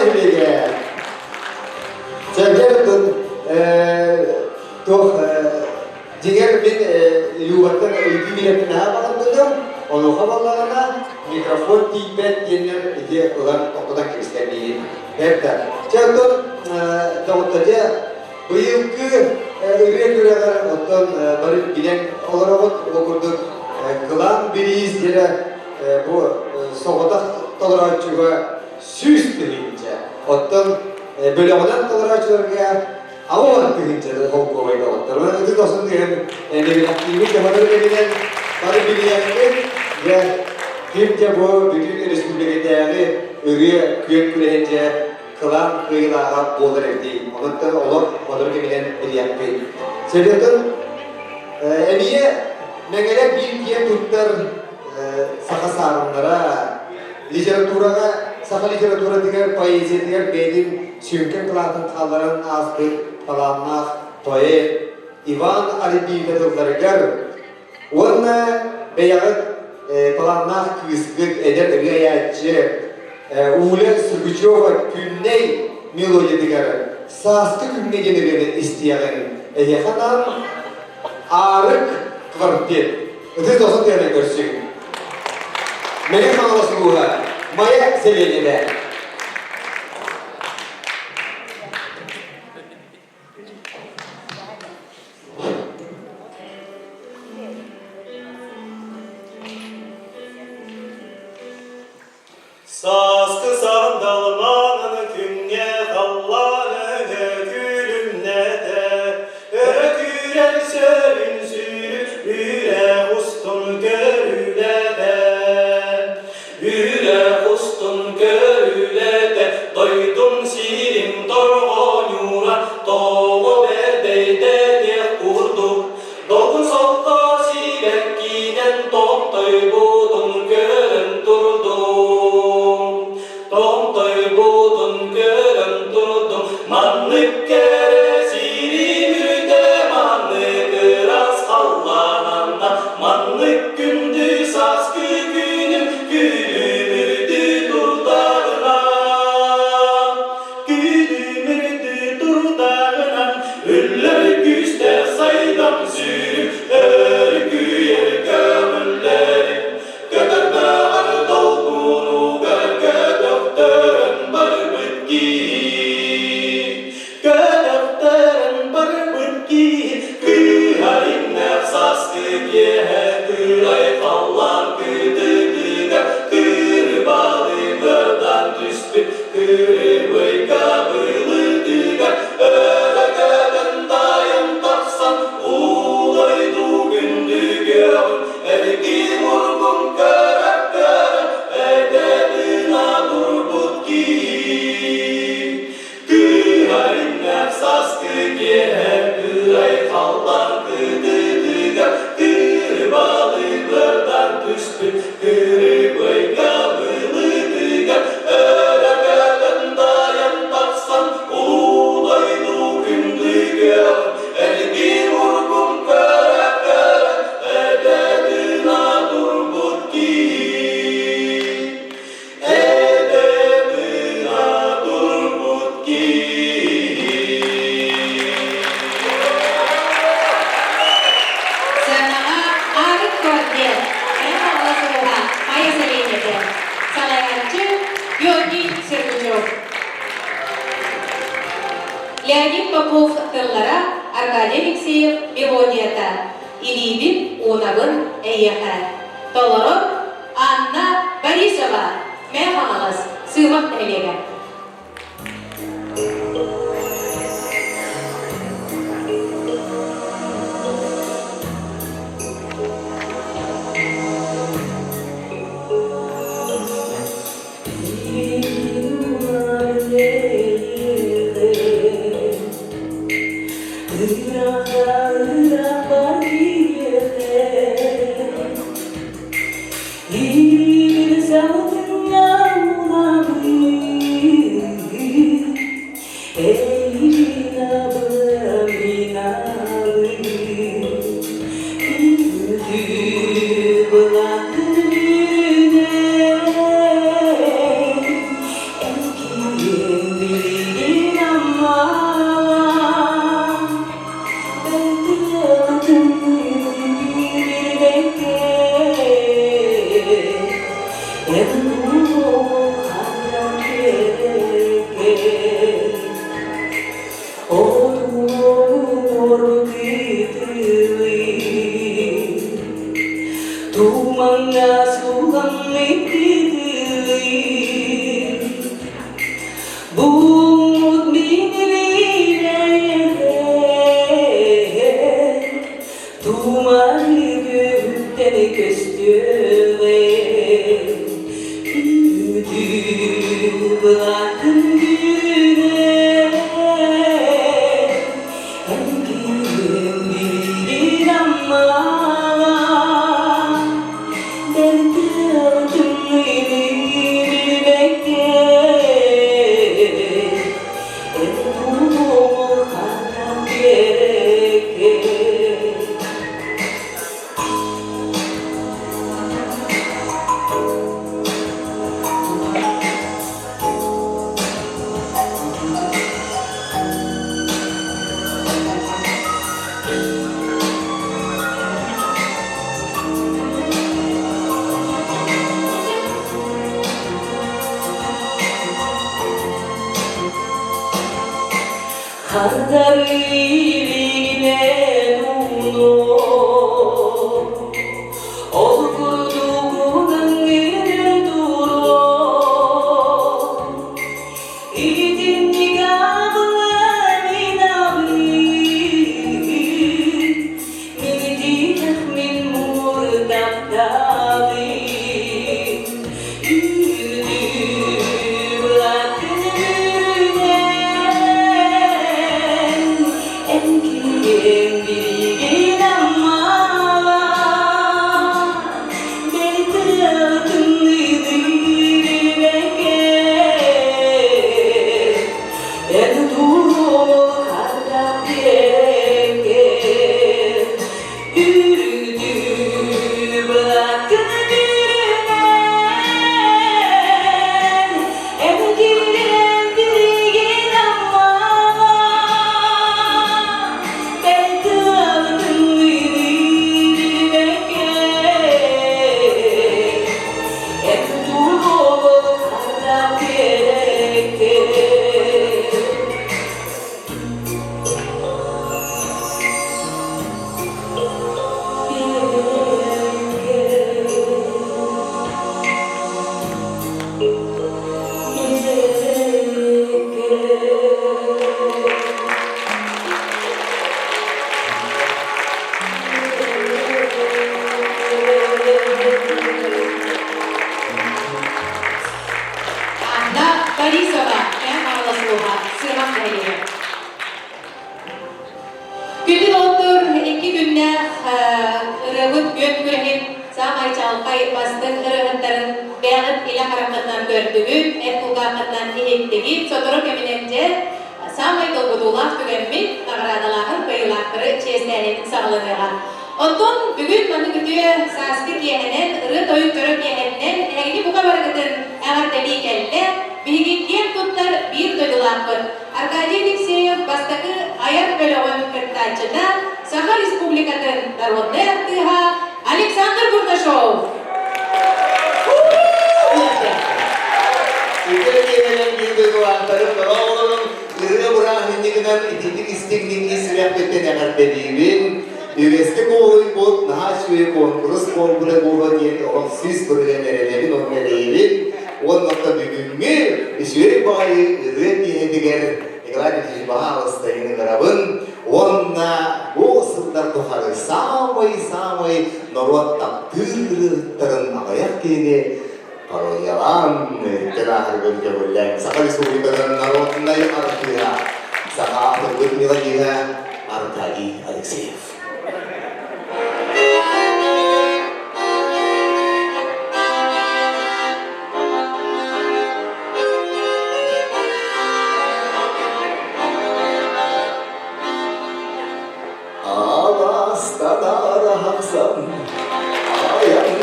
hülige. Çevkerdim, diğer bir yuvattan ilgi biletine bağlandım. Onu havalarına mikrofon tipet yenir diye olan okudan kiristemiyin. Hep de. Çevkerdim, dağıtıcı bu yılki üreyeler ottan barıp giden olarak okurduk. Kılan biriyiz diye bu soğutak tolerançıga süs deyince ottan böyle olan tolerançılarga avan deyince de hokkovayda otlar. Ona ödü dostum diyen ne bir aktivlik yapmaları dediğinden bari biliyaklı ve kimce bu bütün Respublika'daki üreye köyün küreyince kılan kıyılağa bolur evdi. Ondan olur kemilen biliyaklı. Sebebin emiye mengelek bir diye tuttar saka sarımlara, saka literatura diğer poezi diğer benim sümken kılatın kalların azdı falanlar, poe, Ivan Alibi'de dıldarıgar. Onunla beyağıt falanlar kısgıt eder riyayatçı, Ule Sırgıçova künney melodiya diğer sastı künne generini isteyen Eyehanam Arık Kvartet. Ötesi dostum diye görsün. Melek Anadolu Ruha, Maya Seleni'de. Saskı sandalmanın künye dallanı gülümne de ökürer sölün sürü ustun görüle de ustun görüle de doydum sirim dorgonura doğu berdeyde diye kurduk dokun solda sibekkinen tomtoy budun görün durdum tomtoy budun görün durdum manlık kere sirimürde manlık ras hallananda manlık gündü saskı günüm gülümürdü durdağına gülümürdü durdağına üller güçte saydam sürüp örgüyer gömülleri gödörmağır dolgunu gödöktörün barbıt giy gödöktörün barbıt giy kıharinler saskı yehe kıray fallan kıdıgıga kırbalı bördan düştü kırıbıy kabılıdıga öre gödön dayan taksan ulaydu gündü göğün ergi vurgun körek körek ededina durbut giy kıharinler saskı yehe kıray fallan kıdıgıga kırbalı bördan düştü kırıbıy kabılıdıga öre gödön dayan taksan ulaydu gündü göğün ergi vurgun körek körek ededina durbut giy ededina durbut giy. Sana'a Arık Kvartet, Melek Anadolu Ruha, Maya Seleni'de. Salayatçı Georgi Sırgıçov. Leonid Popov tıllara, Arkadiy Alekseyev melodiyata, İlibin Unavın Eyyeha. Tolorok Anna Borisova, Merhamanız, Sığmak Elega. Bir zaman bırakın birine Engin bir inanma Derdim bilmekte Ertuğrul kadar gerek Kaderine nur Olguduğunun yeri durur İdin nigahına minabir Minidih min murdabdabi Bırakın birine Engin bir inanma Beni tırtın bilmekte Ertuğrul kadar gerek Yürüdü bırakın birine Engin bir inanma Beni tırtın bilmekte Ertuğrul kadar gerek Anda tadi sobat, Harla Sloha, selamat hari. Günün otur, iki günde rıvıt gün gürehin, samay çalkay bastın rıvıtların beğenip ile harakattan gördüğün, etkulgakattan ihittigip, sotoru keminince samay dolgudulak tügenmin, nagaradalahır bayılakları çezdelenin sağlığına. Ondan bugün bana gütüye saskı kiyehenen, ırı toyuk törük kiyehenen, egini buka barakatın eğer deli kelle, bilgin kiyem tutlar bir doydulakır. Arkadiy Alekseyev bastakı ayak bölüğün kırtaçına, Sakha Respublikatın Narodny Artıha, Aleksandr Kurnashov. Ülkelerinin bir duygulantarı Kıraoğlu'nun ırı buran hindikinden ititik istiklik isriyakbetten eğer dediğim Üvestik oğuy bot nahaş ve konkurs konkurı boğu diye olan süs bölümlerini onlarıyla onlarda bugünkü işveri bayi ırı diye Ekranici bahalastayını garabın onna bu sırlar tuharı samay narot taptırın ayak kini paroyalan tenahar gölge bulan Sakha Respublika'nın narotundayı artıya Sakha Turgut-Miladiha Arkadiy Alekseyev. Ağlastada rahatsam ayağın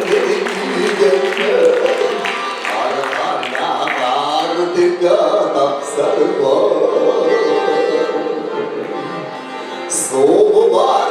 gönlü arkana artık taksar var soğuk var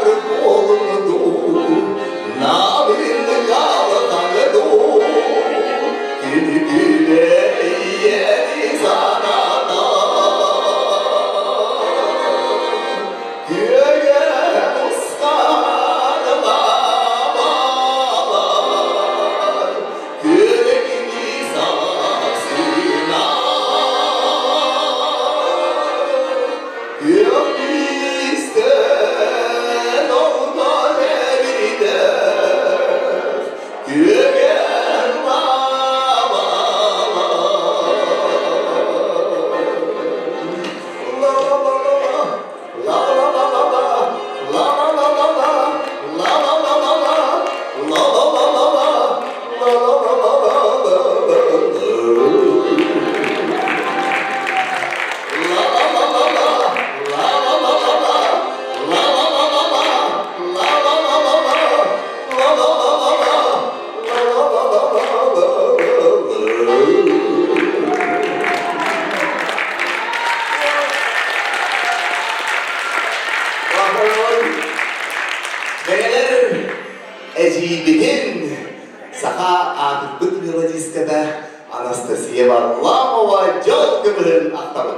Yebarlamova Jot Kıbrın Aktabın.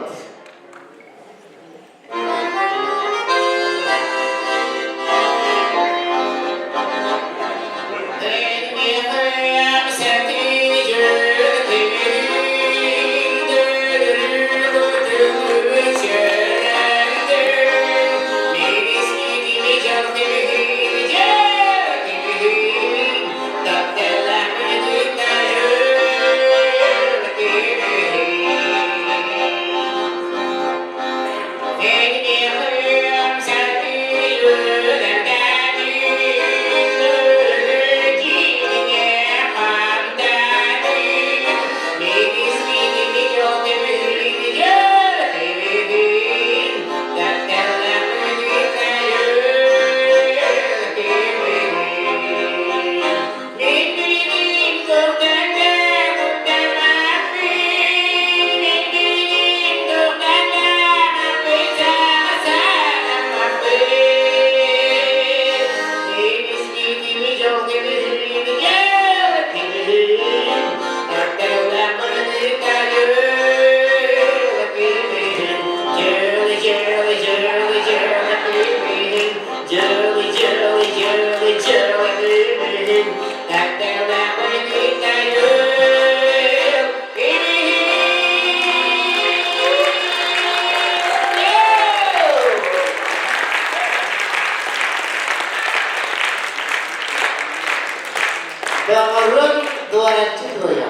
Dağırın duvaracı doya.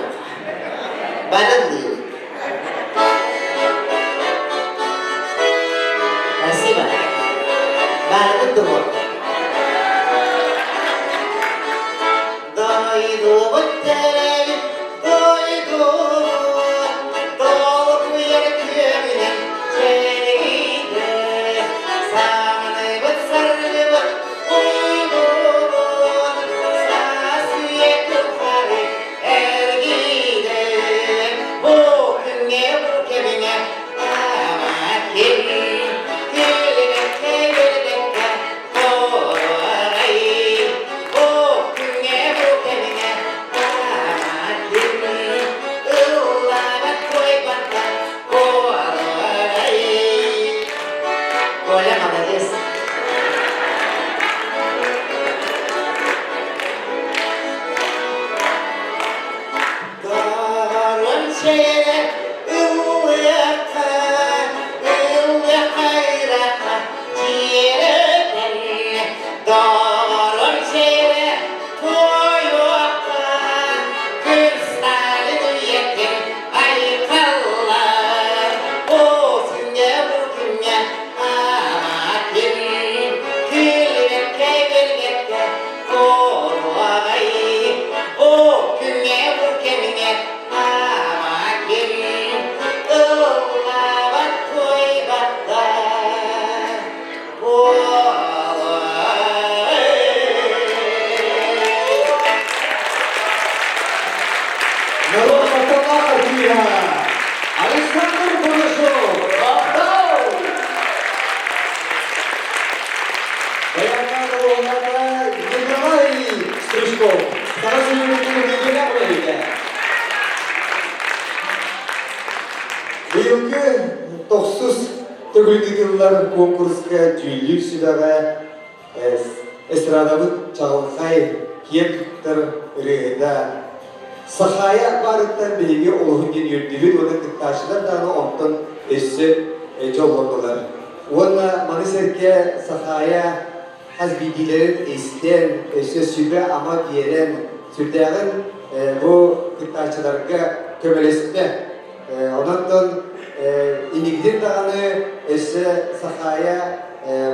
Benim diyor. Nasıl var? Benim duvar. Daydı batterim, daydı. Doğru yer köyümün çeneydi. Sağını bat sarını bat uydu. Народ Паталаха Кира, Александр Кулешов, Бахтау! Баяннада олмада Николай Стрижков, Старосынның Николай Бөлігі. Биылғы 90 төгілді жылдар конкурсқа түйілік сүдағы эстрадабыт чағылқай киектіктер үрегеді. Сахая барыттан белеге олығын ердебет, оны күтташыдар даны онтын өссі жолғындылар. Оны манысерке Сахая қазбедилерін естен, өссі сүбе ама берен, сүрдәғін бұл күтташыларға көмелесіне. Онықтан инегден дағаны өссі Сахая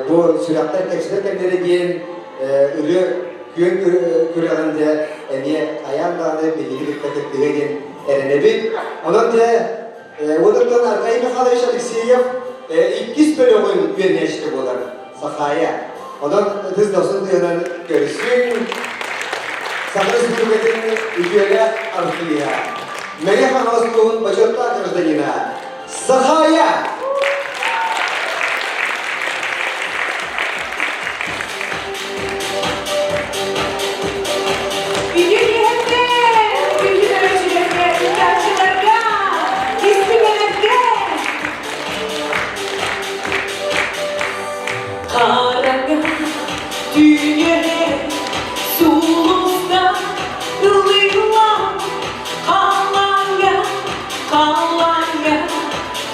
бұл сүрақтар кәкшілер кәмдері дейін үрі Күн көрәгәндә әне аянданы белгилек тәтәктеген әренебит. Онда Одан Аркадий Михайлович Алексеев 2 бөлөгөн бернешти болар. Сахая. Одан тез досын дигән көрсүн. Сахарыз бүлгәдән үгәлә архия. Мәгә ханасының башатта гражданина. Сахая. Bilgi hem de bilgi ölçülerine, ihtiyaçlarına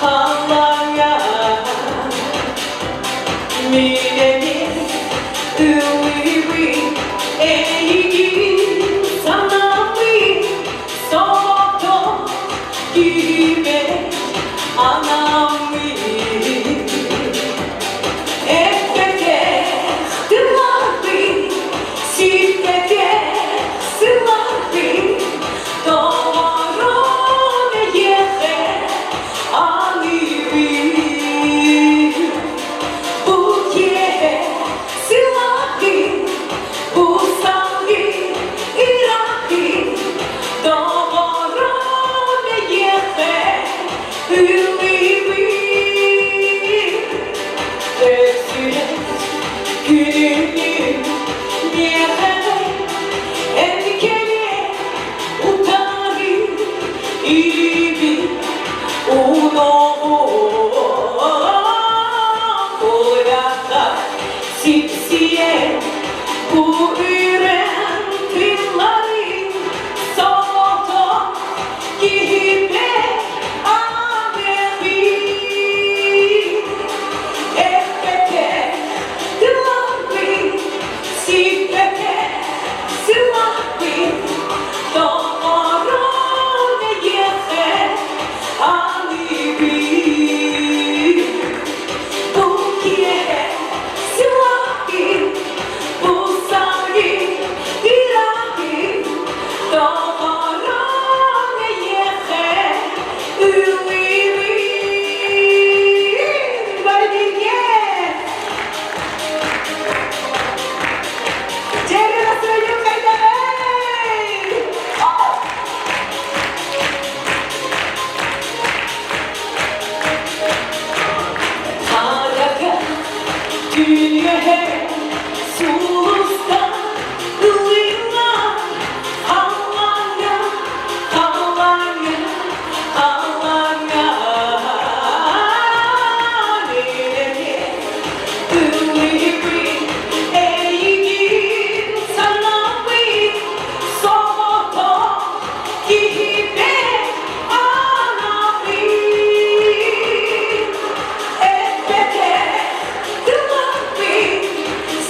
Havaya Mineni Üvivi Eği Sanami Soto Gibi Anami Ekbeke Dılabi Sipeke Sılabi Doğru ne yehe Alibi Bu yehe Sılabi Bu sangi İrahi Doğru ne yehe Ümibi Eksület Gününü Yehe Enkele Utari İbi Uno Oyaka Sipsiye Bu üren Trimleri Soto Gihibe Amebi Ekbeke Dılabi Sipeke Sılabi Doğru ne yehe Alibi Bu yehe Sılabi Bu sangi İrahi Doğru ne yehe Ümibi Bardiye Cemre söylüyor kayda Haraka dünya sulusta ılıyla Havaya Havaya Havaya Nereye Ümibi Eğin Sanami Soto Gihibe Anami Ekbeke Dılabi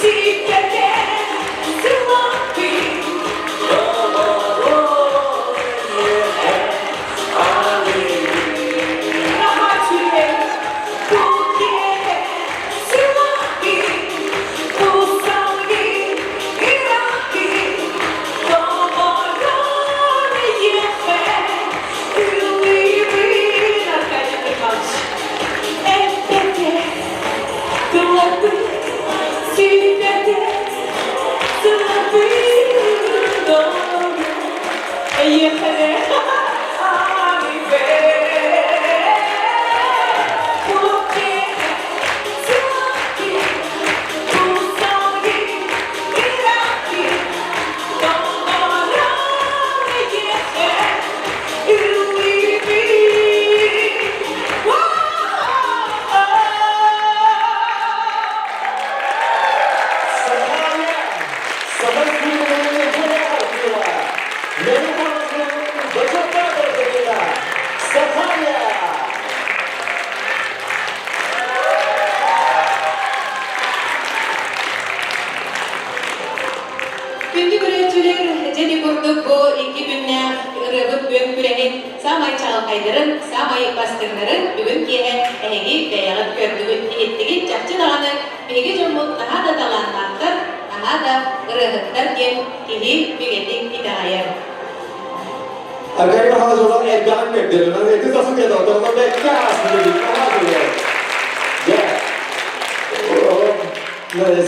Sipeke Sılabi Doğru Yehe Rahatiye Bu yehe Sılabi Bu sangi İrahi Doğru Yehe Ümibi Arkadaşlar bir kalmış Ekbeke Dılabi Sipeke Sılabi Doğru Yehe Alibe Bu yehe Sılabi Bu sangi İrahi Doğru yehe Ümibi Sakarya, sabah günlerinde çok artıyor. Yeni konuklarının bacaklar ortasında. Sakarya. Күнді көрәтчілер және көрдік бұл екі күнне ұрығып бөң күрәнен самай чағылқайдырын, самай бастырнырын бүгін кеге әйгі бәяғыт көрдігін еттігін жақчы дағаны беге жомыл аға да таланғақтар, аға да ұрығыттар кен кеге бөгеттің итағайыр. Arkadaşlar hazır olan Erdoğan bekliyorum. Ben kız nasıl geldi orada? Ama bekle aslında. Ya.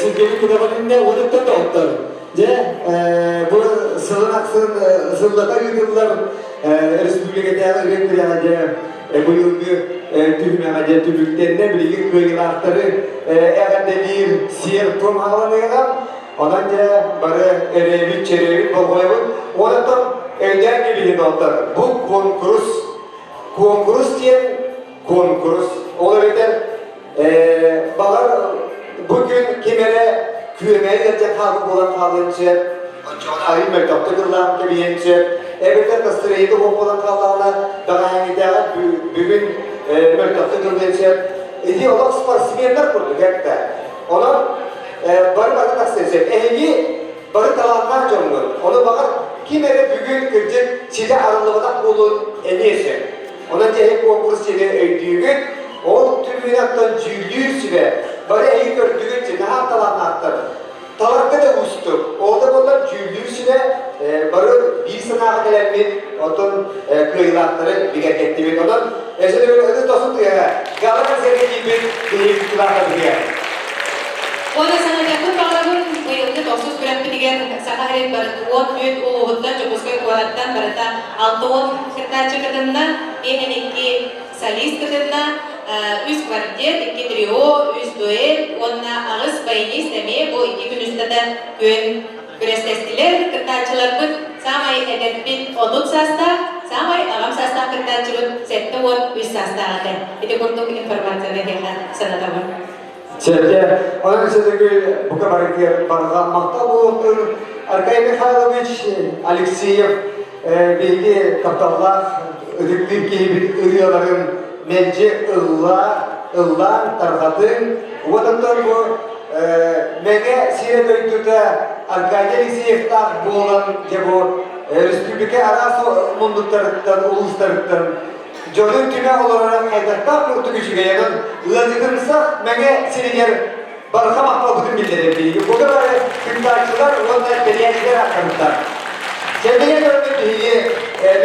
Siz benim kudabalinde oldukta da otlar. Bu sığınaklar yıllar Respublika'da öğretmenlerce bu yılki tühmemece tübüklerine bilgi kıyılatları eğer bir siyer tom havanıyla onanca barı erevi çerevi bolgoyabın oradan evden gibi otlar. Bu konkurs diyen konkurs olabilir. Bağlar bugün kimere küyemeye gelecek halk olan kalınca ayın mektapta kırılan gibi yence evde kastırıydı olan kalana daha yeni bugün möltatı göndereceğim. İdi olan sportsmenler kurduk hatta. Onlar barı taksiyeceğim. Eğri barı talanlar canlı. Onu bakar kimere bugün kırcık size aralığına bulun eniyese. Ona diye konkurs size öldüğün o tümünattan cüldüğü size barı eğri gördüğün size ha talanlar Talakta da ustu. Orada bunlar cüldüğüsüne barı bir sınağa gelenmin otun kıyılatları bir ettiğimiz olan eşede böyle ödü tosun diyor. Galata seni gibi bir kıyılatları diyor. Ona sana yakın bağlamın bıyıldı dostuz bıraktı diğer sakaret barı 10 büyük uluğuttan Çukuskay Kualat'tan barıta 6-10 kırtaçı kadınna bir salist kadınna üst kvartet, 2 trio, üst duet, onna ağız bayını istemeye bu 2 gün üstte gün güreştestiler, kırtaçılarımız samay edepbin oduk sasta, samay ağam sasta kırtaçılık sette on üst sasta ağdı. İdi kurduk informasyonu sanata var. Çevre, onun için bu kadar ki barılanmakta bulunur. Arkay Mikhailovich Alekseyev bilgi kaptanlar ödüklü gibi ürüyorların melci ıllan tarhatın vatandaş bu mege sire döktüde Arkay Alekseyev'den bu olan bu Respublika arası munduklarından, uluslarından Jodun tüme olarak kaydatta kurtu gücüge yakın ılacıkırsak menge siriger barıka mahtabudun bildirir bilgi. Bu kadar kırtaççılar onlar belirliler hakkında. Kendine göre bilgi,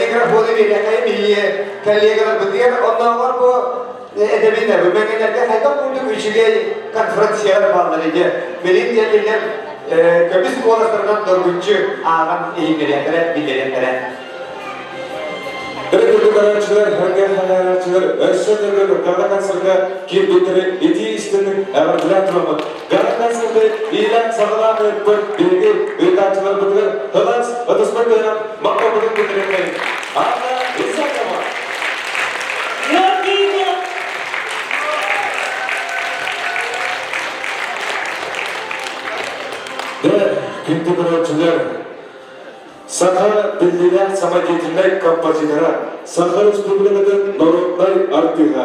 mikrofonu bir yakayı bilgi, kalliye kadar bıdıyar, ondan var bu edebinler. Bu mengelerde kaydak kurtu gücüge konferansiyalar bağlarıydı. Benim yerliler köpüs kolaslarından dördüncü ağam eğimleri bildirenlere. Öyle karançılar, hangi karançılar, ölçülerle Galatansaray'da kim bitirir, eti istedik, eğer bilen duramaz. Galatansaray'da ilan sağlam bir bilgi, üretinciler bitirir, hılas, atışmak dönem, maktabını bitirirler. Anla, insan ama. Kim karançılar, Sakha bildiler samagetinler kampanyasına, Sakha Respublika'nın Norotnay Artiga,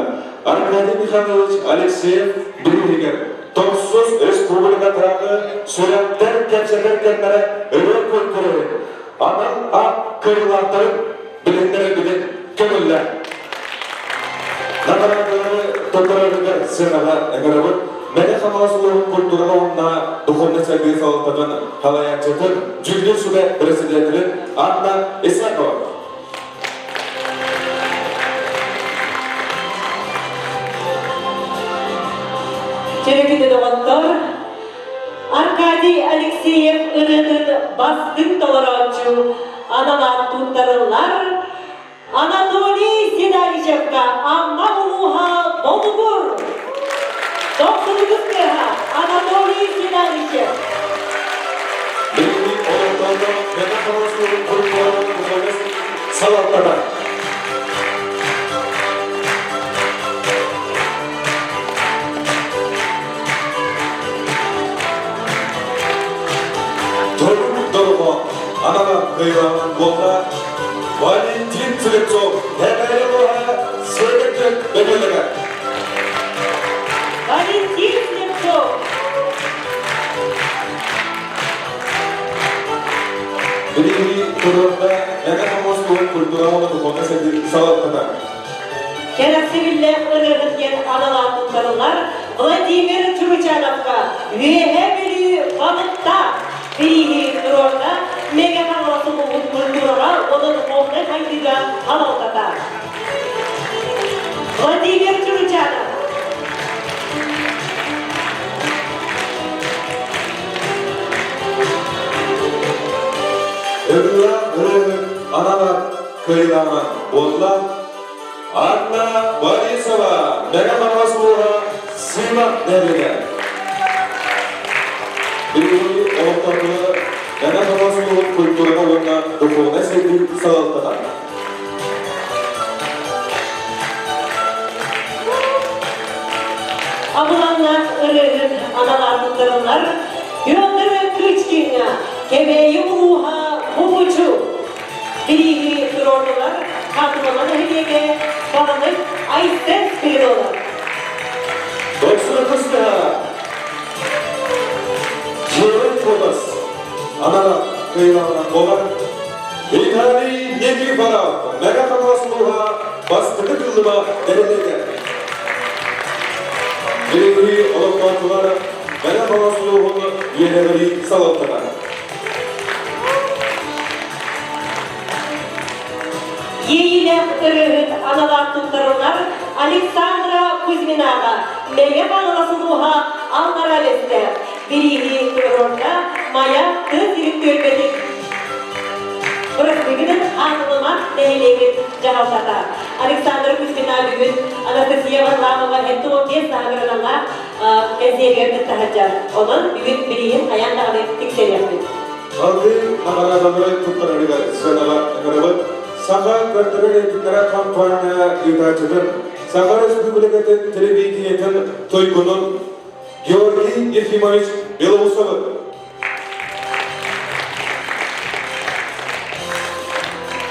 Arkady Mikhailovich Alekseyev Brüdiger, Toksuz Respublika tarafı süratler kemselerkenlere öğren kültürü, anal ak kırılatların bilinlere bilin kömüller. Nakaratları toparlarında sırnalar emeravut, Mene kamasuluğun kulturuna onunla duhumda sevgiyi sağlıklardan halaya çatır, Cüldür Sübe Presidentinin Anna İsmakova. Çerekide doğanlar, Arkady Alekseyev ırının bastın dolaracı analar tuttarırlar, Anatoliy Sedalişevka amma uluha doludur. Doktorumuz Keha, Anatoliy Sedalişev. Bilgi olanlardan Mene kamasuluğun kulturuna sağlıklardan. Anana kıyılanın bolda Valentin Tülipçov Hemeli Boğa Sığırlık Bebelere Valentin Tülipçov Bilgi kurulunda Mene kamasuluğun kulturuna duhumda sevgiyi sağlıklardan. Kerasiville ırının yer analar tutarırlar, Vladimir Çuruçanovka Vehemeli Vanıkta Birihi durorda Mega kamasuluğun kulturuna onun ondan haydiga halaltatar. Vladimir Çuruçanov Övülen ırının analar kıyılanan bolda Anna Borisova Mega kamasuluğa Simak Devri'ne Bilgi ortamını Mene kamasuluğun kulturuna onunla duhumda sevgiyi sağlıklardan. Abılanlar ırının analar tutarırlar, Yöndürü Kıçkina Kemeyi uluha Humuçu Birihi durordular, Katılamalı hediyege Bağımız Aysen Spiridoğlu. Doksun kısta. Çevret kodas. Ana kıyılarından bolar. İtali negi para. Mega kamasluha. Bastırdı kıldıma derelege. Birinci oluklantılar. Mega kamasluhunu yeneleri salattılar. Yeğile ırıhıt analar tutlarınlar Aleksandra Kuzminaga, Mege Bağlasılığa Alnara Leste, Birihi Kırorda, Maya Kız Yürük Görmedik. Burası bugünün anılmak neyleğin cevapsata. Aleksandra Kuzminaga bugün Anastasiya Varlamova etti o kez sağırınlar eziyerlerine tahaccar. Onun bugün Birihin ayağında alıp tiksel yaptık. Aldı namarazamları tutlarını da sıralama emrebat. Saka Kartırı Etkara kampanya yürütücüdür. Saka Respublika'nın televiziyetin toygunun Georgi Yefimovic Belousov.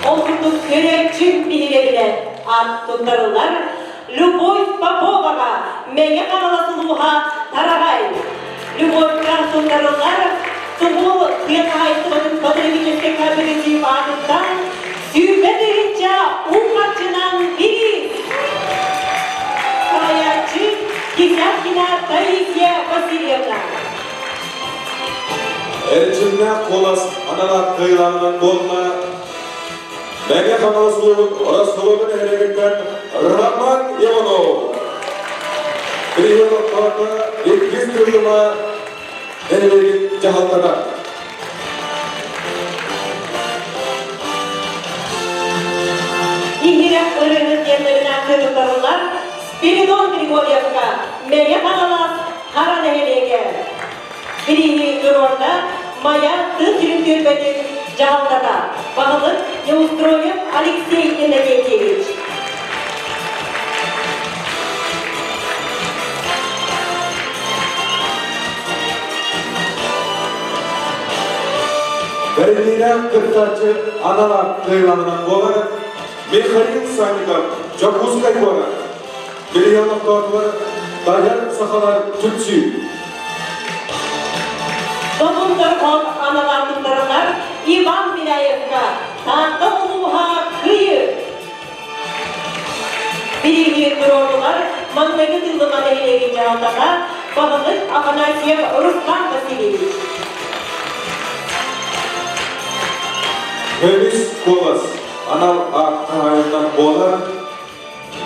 Okurduk görekçim bilgilerine ad tutlarınlar. Любовь Поповага, Меге Bağlasılığa Taragay. Любовь tutlarınlar, Tuğul Kıyakaytımın Padrevices'e kabirisi bağımdan Sürbederince Ummatçı'ndan biri Sayacı Kizyakina Taisya Vasilyevna. Erçinne kolas analar kıyılarının boluna Mege kamasluğun orasılığın hareketten Rahman Ivanov. Bir yıllık farkla 200 yılıma deneleri cahaltada. İhirek ırığının yerlerine kırıklarınlar Spiridon Grigoryevka, Mege Kanalas Haraneheli'ye. Birihi Duror'da Maya Kız Yürük Görmedik Cahaltada. Bağımız Yavustroyev Aleksey Enegekevich. Berliner kırtaçı analar kıyılarından bolar. Mikhail Sanikov, Jakuzkay bolar. Bir yıllık farkla Dayan Sakhalar Türkçü. Donundur on analarlıklarınlar İvan Bilayevka, Tahta Uluha Kıyı. Birihi Durorlular, Manmegi Dıllı Manehli'ye cevaplarlar, Bağımız Afanasyev Ruslan Vasilyevich. Penis kolas anal aktahayandan bolar.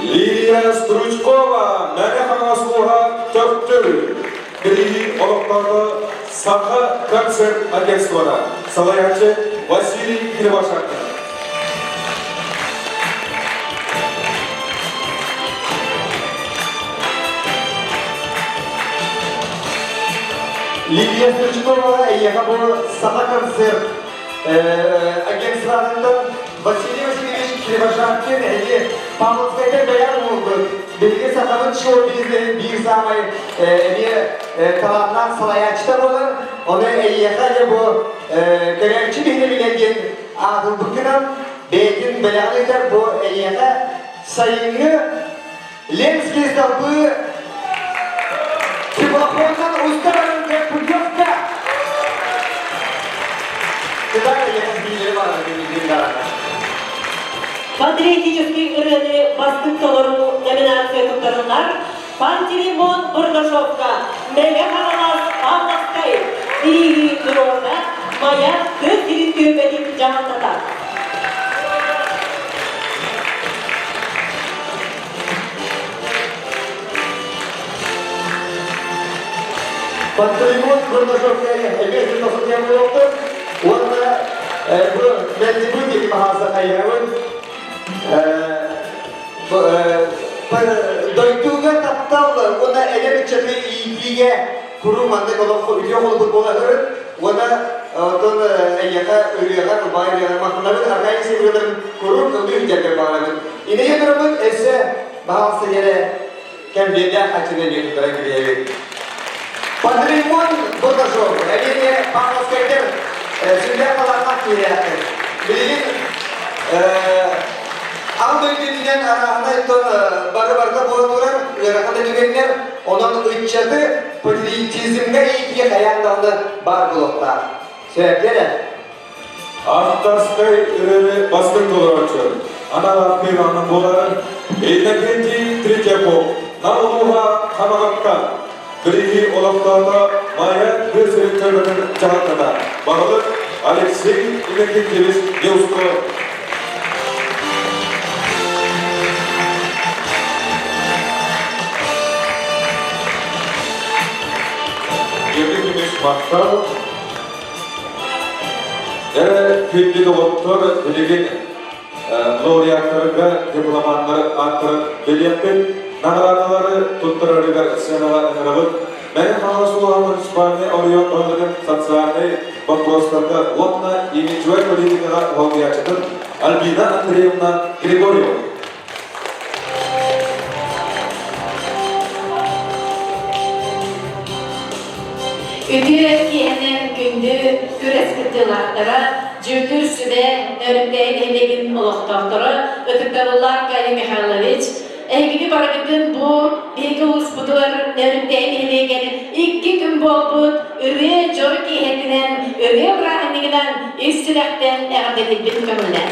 Lilia Struchkova, Mege kamasluğa töktür. Birihi oluklarda Sakha Konser Agentствода. Salayacı Vasily Kirvaşak. Lidia Struchkova, яка була Sakha Konser Agentстводан Василий Васильевич Кривошапкин или Павловская bayan oldu. Belki Sakha'nın çoğu bizde bir zaman bir kalanlar salayacıda olur. Onu yakayla bu görevçi bilebilen adı bugünün belki belanlıklar bu yaka sayını Lemski stabı Tibafon'dan ustaların Putevka. Kıdar yakın bilgileri var benim Патриотический ырыны бастықтылырыну номинация тұттарынлар Пантелеймон Бурдашовка, Меге Қаралас Павловскай, Бirihi Duror'da Maya Kız Yürük Görmedik Cahaltada. Пантелеймон Бурдашовкa'ya emeğini nasıl yapıyordu? Orada bu mecbur gibi bahasa ayağın doyduğuna kaptanlı, ona ele çatı iyiye kurumandık olan video olup olanları, ona ondan yaka ölüyorlar, bayırıyorlar, mahkumların arkayı seviyorların kurum ödüğü cebir bağlamın. İneye durumun ise bahası yere kendine açıdan yönetmeye gidiyor. Panteleimon Burdaşov, eliye Pavlovskay'dır, şimdi kalanmak diye. Bilgin Ama ülkeden arağına barı boğdular, yarakada düğenler, onun ıççadı, patriotizmde iyi hayatlarında bar buluklar. Sebepleri? Артарскай üreli baskın toleraçı. Analar peyvanın boları. Eylekenti Trikepov. Namuluha Hamagakkan. Birihi olaklarda Maya bir selektörlerin cahatına. Bağlı Alexey İlekentimiz Yevsko. Yerlikimiz Maktar. Külli doktor bilgin laureatlarga diplomatları attırıp belirtip nagaraları tutturarıgar senalarını ben Hanasulamın İspanya Orion Bölge'nin sosyalde vопросlarda отна и мечевая политика laureatçıdır Albina Andreevna Grigoryev. Üdüyekiyenin gündü üreskittilatlara Cütürsü ve Nörükdeyin Elegin Oloqtaqtırı Ötüktarullah Gayri Mihailovich Eğgili baragıdın bu bilgi uspudur Nörükdeyin Elegin 2 gün bolbut ürü joruk ihetinden ürü brahininden üstülekten eğdelik kömülen.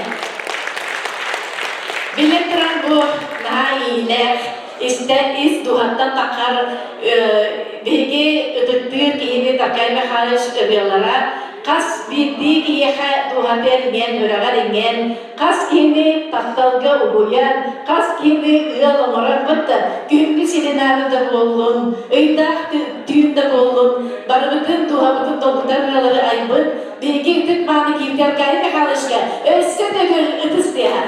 Bilektiren bu daha iyiler İşte iz duhattan takar bilgi ötüktür gibi takay ve haliş öbürlara kas bildiği kiyehe duhater ingen öregar ingen kas kimi taktalga ubuyan kas kimi ıyalamara bıtta gümbü silinarı da bollun öydah düğün de bollun barıbıtın duhabıtın dolbutan ıyaları aybın bilgi ötük mani kimler kay ve halişke össe de gül ötüsteha.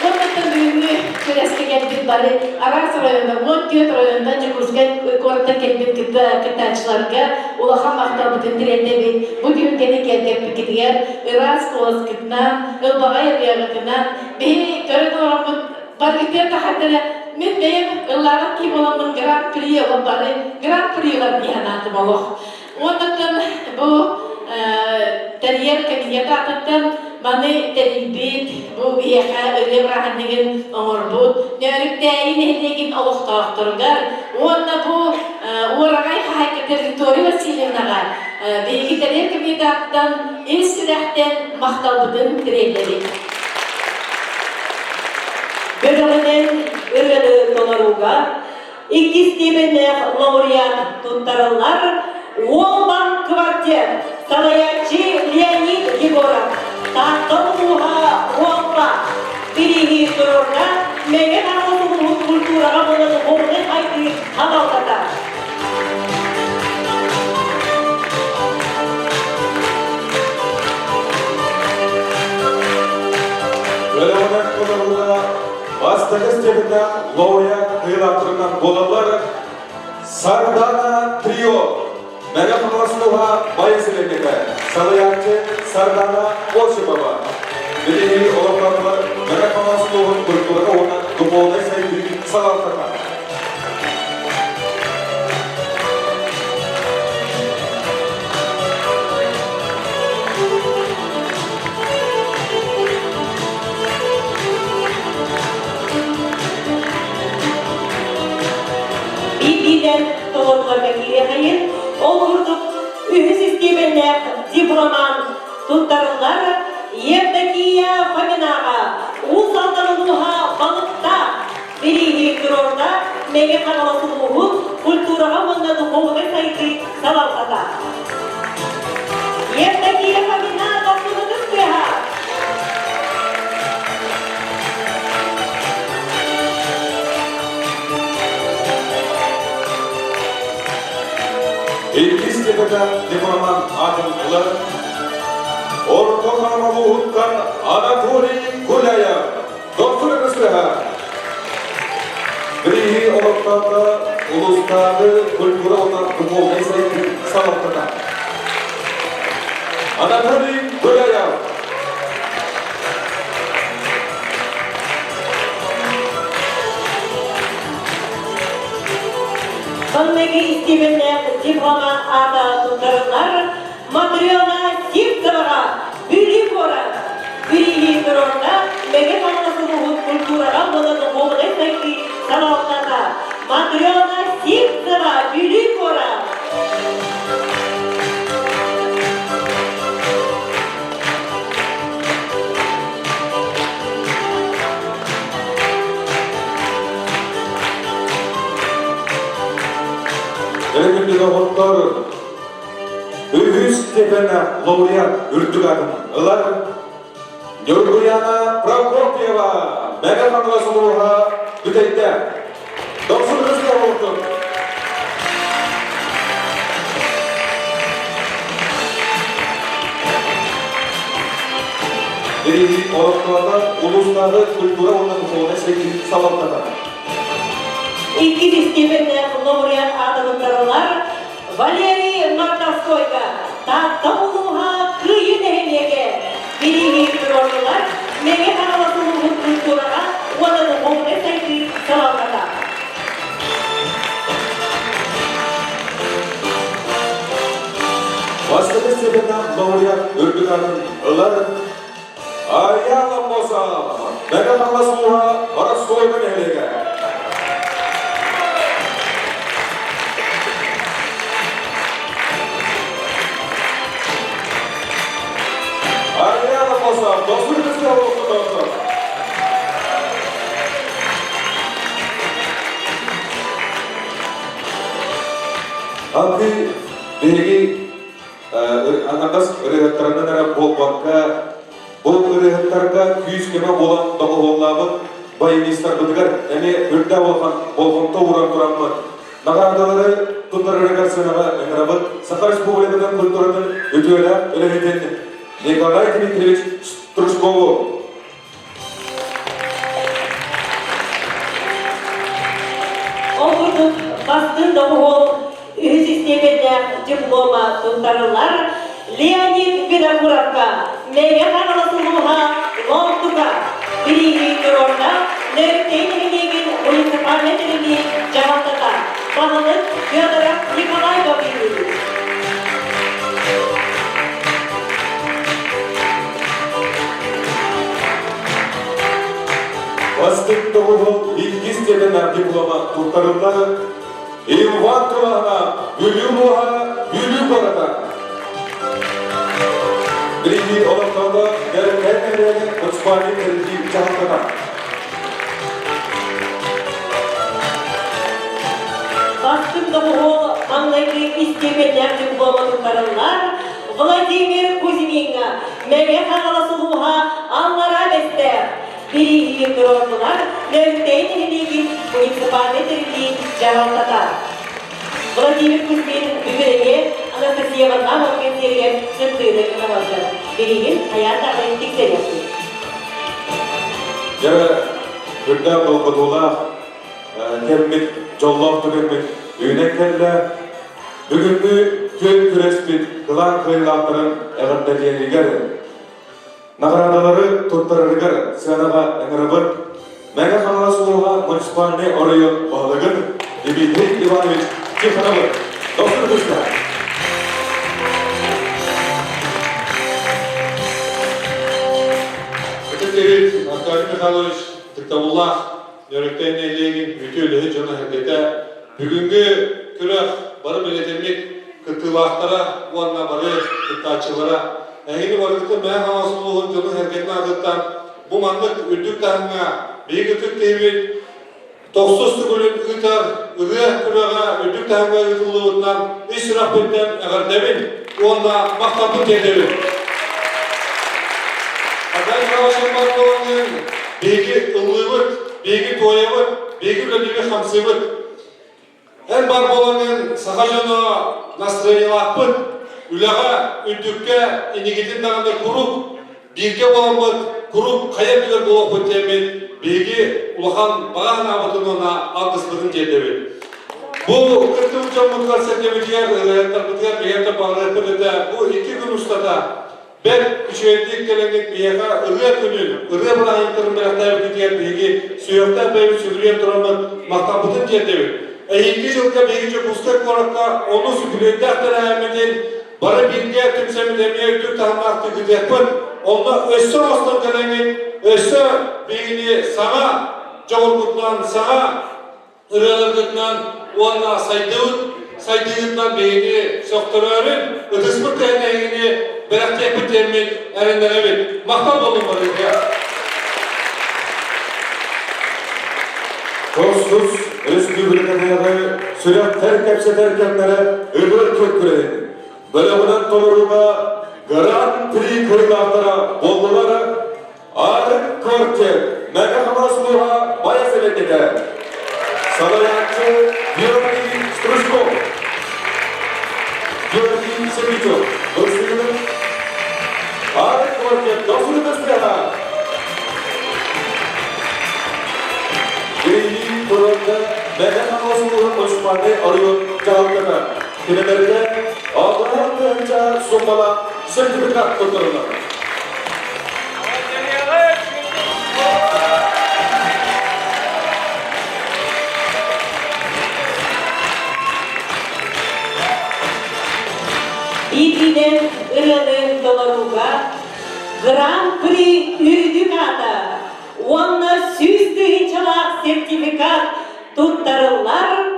Ondan düğünlü küreske geldik bari Aras rayonunda, Montyot rayonunda Cıkurska kortta geldik kıtaçlarga ulaha maktal bütün direndebi bu düğün gene geldik gidiyor Aras Koloskıtnan, Ilbağay Riyagıtından bir göre doğramın bargıtlar tahaddara min beyim ıllara kim olanın Grand Prix olan bari Grand Prix'lar bihanatım olur. Ondan bu teriyer kabineti atıttan Mani teribit bu biha ölebrahandigin orbut nörükteyin hedegin oloqtaqtırgar onda bu oragay hayka territori vasilenagar bilgi teriyer kabinetatan istilahten maqtalbıdın tirelleri. Bölümünün ürünü donaruga ikistimine laureat tuttarılar Волбан квартет Салаячи Леонид Егоров Тақтылуға Волба Береги тұрорда Меген ағылығын культураға боланы оғыны қайды қалаутата. Bölümünün konuğuna Vastagı stepinde laureat kıyılattırından bolanlar Sardana Trio Mega Palasluha Bayesilegede, Salayakçı Sardana Bolşibaba. Birinci olaklarla Mega Palasluha'nın kulturuna ona dumovnay sayıdaki salataka. Bilgiden doğrularına gireyim. Olurduk ühü sistemine diploman tuttarılar Yevdakiya Faminağa Usaltanılığa balıkta Birihi Kıror'da Mege Kanalasılığı Kulturağa Vındadı Kovga Sayıdı Salavkata Yevdakiya Faminağa Kaplığı Kıha İlk stepede diploman adımlar Orta Kanalıhut'tan Anatoliy Gulayev Doktor Rüsteha Birihi olaklarda uluslararası kultura olan dumovnay sayıdaki salataka Anatoliy Gulayev Sonraki istimine diploman adı tuttarılar Matriona Sivtova Bülükora Birihi Ünlü doktor Ühüs Stepena laureat Ürtük adın. Ilar Nurguyana Prokopyeva Mega Kanlasılığa Büteyde. Doktorunuzla oldu. Birinci Oroklar'da uluslararası kültüre ortaklığı sevgili salamladı. İlk istibinde laureat adamlar Valerий Markovskoyga Tahtavuluğa kıyın ehliyege birinci kurorlular Mege Kanalasu'nun kültürüne olanı kongre sevgili salamladı. Başka bir sebepten laureat Ürtük adın. Ilar Ayağım olsa, Mega Kanlasılığa Aras Soygun ehliyege. Ayağım olsa, dostlarınızla olsun dostlar. Abi, bilgi, anakас ürühetlerinin ara bol banka, bu ürühetlerge 100 keme bolan dağı olabı bayınistler bıdıgar, yani ürde bolğanta uğran duranmı. Nağaradaları tutarı karşısına engrabı, Sakar Respublikadan kültürünün ötüyle ölemetenli. Nikolay Dmitryevich Strushkovu. Okurduk, bastın doğum, ühüz istibinde diploma tuntarılar, Leonid Vinokurovka, Mege Kanalasu'na Lontuka, birinci kurorda, Nörteyniliğin munisipaliteliği cevaplıka, Bahanlık Fyodorov Nikolay Babinli. Бастық doğum ilgi stepena diploma tuntarılar, Ivan Tulağına, Gülümuğa, Gülü Barata. Birinci olanlarda Gerkenler'e Osmani Tercih Çağatana. Bastın doğum, anlayıcı istibinde diploma tuntarılar, Vladimir Kuzminga, Mege Kanalasu'na Anlara Bester. Birinci kurorlular, Nörteyniliğin munisipaliteliği cevaplıka. Vladimir Kuzmin Büyüre'ye Anastasiya Varlamov'un seriyen sırtıyla kınamazdı. Birinin hayat analitik seriyası. Yara Gürda Bolbadula Kemmit, Jollov Tükemmit, Üyneklerle Bugünkü kön kürespit, kılan kıyılatların eğitimleriger. Nağaradaları tuttarırgar, sığanağa engrabıt, Mega Kanalasu'na munisipalini orayı bağlıgın, Dmitry Ivanovich Tikhonov. Dostlar dostlar. Öteki Arkadiy Mikhailovich Tiktavullah Nörükten Eyley'in bütülüğü canı harekete bugünkü kürek barı milletemlik kıtılaklara, bu anla barı kıttaçılara Eğini varlıkta Mega Kanalasu'nun canı hareketine adıttan bu manlık ürdük tahmına bir kütük tevil 90 tükülün ıtar, ıgıya küreğe ürdük tahmına ıtılığından iş rahmetten eğer demin bu anla mahtabın tedevil. Aday Kavaşın Markova'nın bilgi ıllıvıt, bilgi toyavıt, bilgi üleliği hamsıvıt. En barbolanın sahajana nasrayılakpıt, ülağa, ündükke, inigidin dağında kurup, birge bolamıt, kurup, kaya bilir bolapıt temin, bilgi ulahan bağın abıtınına algıslıdın tedevil. Bu kırkı uçamlıklar sertemitiyer, ıgayatlarmıtıyer, beğerde bağırıpıdır da bu 2 gün ustada ben üçüncü gelenlik bir yaka ırıya günün, ırıya buna ayıntırın beraktayıp gidiyen bilgi, suyakta böyle süpürüyen duramın mahtabıtın tedevil. 2 yılda birinci pustak olarak onu süpürüyende aktar ayamedin, barı bilgiye tümsemi demeye ödür tahmakta gidiyapın, onu össü olsun gelenlik, össü bilgini sana, çoğurluklan sana, ırıyalarından onunla saydığından beyni soktörörün, ötüspür tehneyini bıraktı bitermek erenlere bir mahtab olun var ya. Dostuz, Respublika'da sürat terkepse terkeplere ödül kökküreydi. Bölümünün tolurluğuna Grand Prix kırıklarına bolluları Arık Korte, Mega Hamasluğa Baya Selekede. Salayançı Georgi Strushko, Georgi Seviço, Dostluğunun Arık Korte, Dostluğunun Dostluğuna. Birinci turunda Mega Hamasluğa koşmanı arıyor cevaplarına. Kilometrede Allah'ın sunmalar sertifikat tuttururlar. Birbirinden ırılır dolaruga Grand Prix ürdük ata Onunla süzdüğünçalar sertifikat tuttarırlar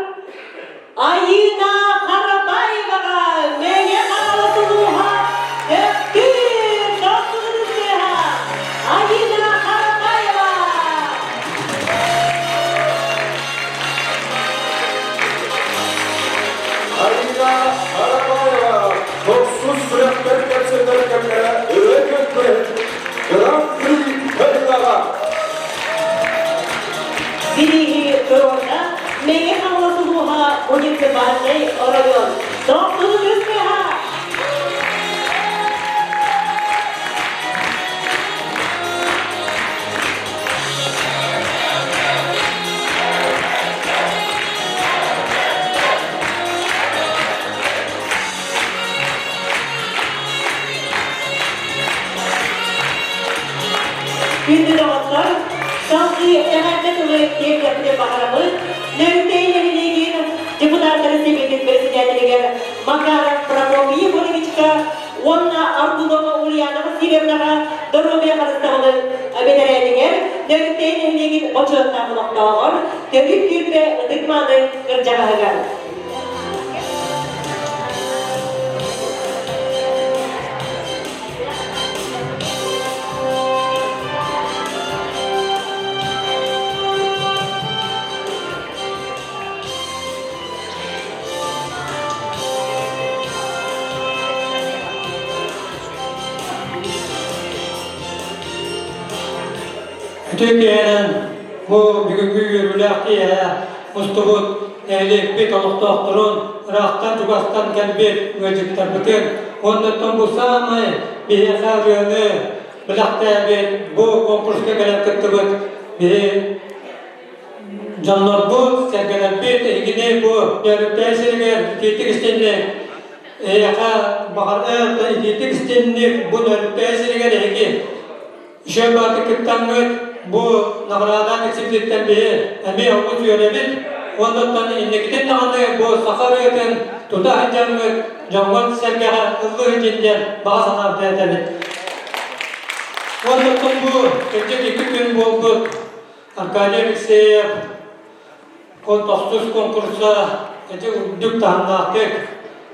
Ayına Karabayvağa Mege Karasuluğa Öptür dostluğunuzluğa Ayına Karabayvağa Ayına Karabayvağa Toksuz sürekler gerçekler kemlere öyle kökler Grand Prix Kırıklara Birinci turda Mege Karasuluğa Municipality Orayon dostluğunuzluğa Gündüz ağıtlar, şanslı emannet olarak devletine bakarımız, nörteylerine депутаттары Совет председателя Макаров Прокопий Егоровичка, онна Артудова Ульянова Северного здоровья Харыстауны абедарәлегер, нөртейlerine очоттағы ноқталар, төріп күрпе дыкманы ыржағағар. Türkiye'nin bu bugünkü yürürlüğü Mustafut evlilik bir oluk doktorun Irak'tan Cubastan gelbet vecikler bütün ondan bu samay bir yönü bilakta bir bu konkurska gelip kıttıbıt bir canlar bu sergelen bir ilgini bu tesirger tetik istenlik yaka bakar tetik istenlik bu tesirger ilgi şöyle kıttanlık bu nagaradan eksiklikten biri emeği okut yönebil ondan indekiden nağanı bu sakarıyken tuta hıncamlık canvan sergaha hızlı hıncından bağısanar derdebil ondan bu gelecek 2 gün oldu Arkadiya Mikseyev kontoksuz konkursa dük tahanlıktık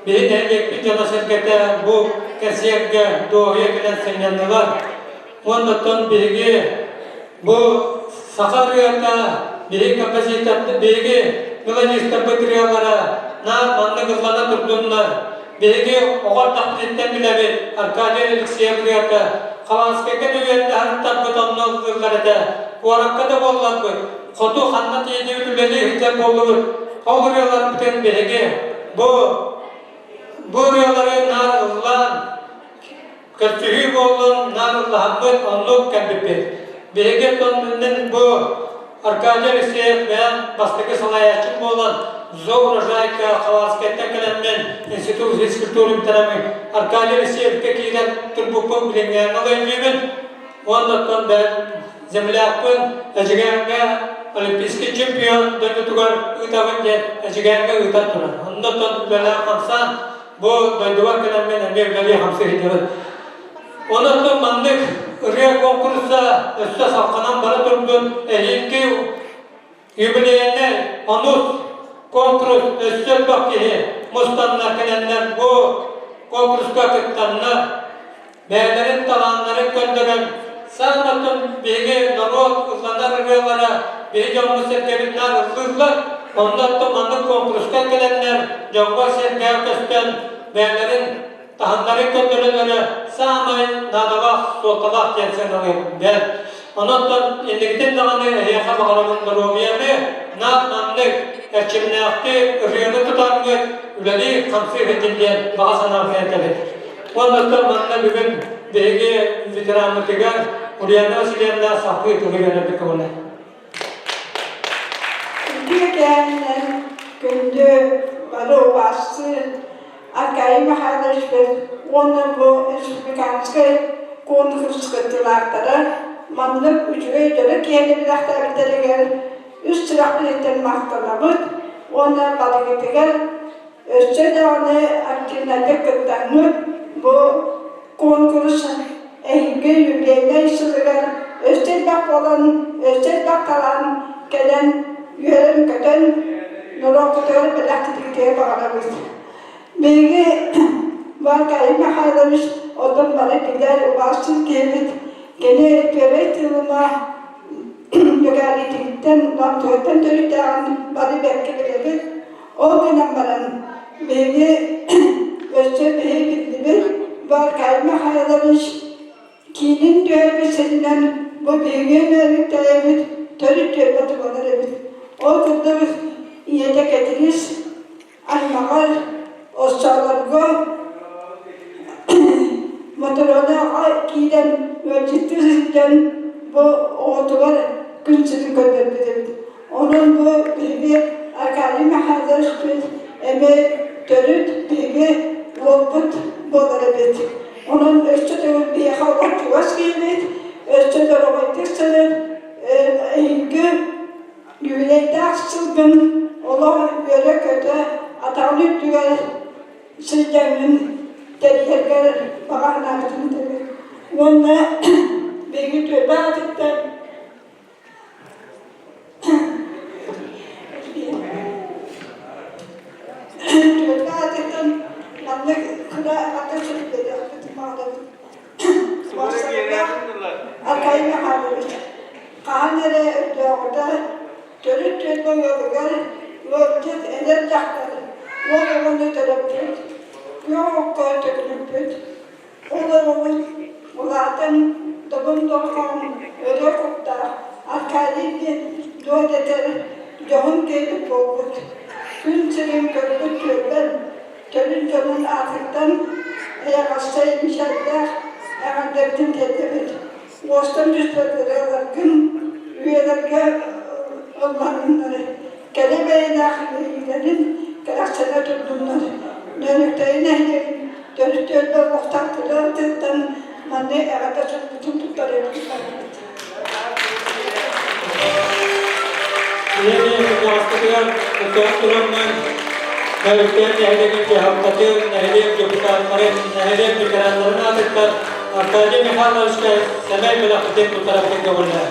bir derlik bir cana sergete bu kesiyerge doğuya gelen senyanlılar ondan bilgi bu Sakarya'da bir kapasitatlı bilgi Kılıçdaroğlu bakteriyalara na manlı kızlarına tuttuğunlar bilgi oğul takdiritten bile bir Arkadiya Alekseyev'de Kalanskaya düğünde hatta butonlu kızlarda Kuarakada bollar bu Kotu Hanna tiyedi ütüleli hicap olur Kavruyalar bütün bilgi bu rüyaları nar ıllan Kırtühü bolun nar ıllahamın onluk kalbipi Bilgi tonunun bu Arkadiya Alekseyev'den bastıkı salayatçı olan Zovrazayka Kalanskay'tan gelenmen İnstitut Fizkulturu bitiremek Arkadiya Alekseyev'de kiren Türbuk'un bilinmeyen alayımın ondan ben zemlakın Ecegen'e Olimpiski çempiyon döndütügar ıtavınca Ecegen'e ıtat duran ondan böyle kamsan bu döndüvar gelenmen emirleri hamsi hiddevet ondan mandık Rüya konkursa üstte salkanan bana durdun elinki yübileyene anus konkurs üstte bakkihi mustanlar kenenler bu konkurska kıttanlar beylerin talanları gönderen sanatın bilgi narot uzlanar rüyalara bir canlı serkelikler hızlılar. Ondan tumanlık konkurska gelenler, jonga serkeğe kösten, beylerin tahanları kötülüleri sağmayın, nadavak, sotalak gelsen olayım. Ondan indikten dağını heyaka bağlamında romiyemi, namlık, erçimniyakti, rüyonu tutanlık, üleli kamsir edildiğin bağa sanafiyat edin. Ondan manna bugün beygi veteranlıkıga, uriyana silenler sahvi tuğuyana bir kavana. Türkiye'nin gündü varı bastı, arkayı mahalleştir, onun bu respublikanskı konkurskıttılardır. Manlık ucuya göre kendi bir aktiviteler üst sıraklıktan mahtarlamız, ona balıketiler, özce de onu aktiviteler kıttanlık, bu konkurs ehli yüreğine işçiler, özce bak olan, özce bak kalan, gelen üyelerin kötün, nörokutörü belaktilikliğe bağlamış. Bilgi vakayı mahallemiş, odun balıketiler, ulaşsız gelip, gene öğretilme yukarıdan kontrolden dönüşten bari bekleyebilir. O dönemlerin bilgi ölçü bildiği var kayma hayalmış kinin dövmesinden bu bilgi öğretmenimiz törük dövmesi olabilir. O kadar yedek ediniz aymalar o sağlarga motoruna giden ölçütüzden bu otuvar günsüzü gönderdi. Onun bu bilgi akademi hazırlığı törüt bilgi olgut bolarabet. Onun ölçütü bir hava tuvas gibi ölçütü romantik sanır ilgi yürekte aksılgın olan göre kötü atanlık düğer sizlerin teriyerler bağlanatını dedi. Onunla bilgi tövbe atıktan tövbe atıktan namlı kıra ateşlik dedi. Arkayı mı harcamış? Kahanere öldü orada törük tövbe yolu Völdük eder yakları. Oğlunu törüptük. Yok tökülüptük. Oğlumuz ulardan dıbın dolkan öyle kukta. Arkayı doğdeter. Yoğun gelip olduk. Gün sürüm gördük törben. Törün törün artıktan hastaymış hatta. Derdim tedbir. Bostan düzlerler gün üyelerge Allah'ın Kelebeğe dahiliyenin karaksana tuttunlar. Dönükteyi nehrin, dönükteyi muhtartılar tıktan manne eğatasın bütün tutlar yapmışlar. Yeni üniversiteler, doktorlarının dönükteyi nehrin cehabatı, nehrin ceputatların, nehrin fikranlarını atıklar. Arkadaşlar Mikhail Alışkay, Semay Belakı'nın bu tarafı gavurlar.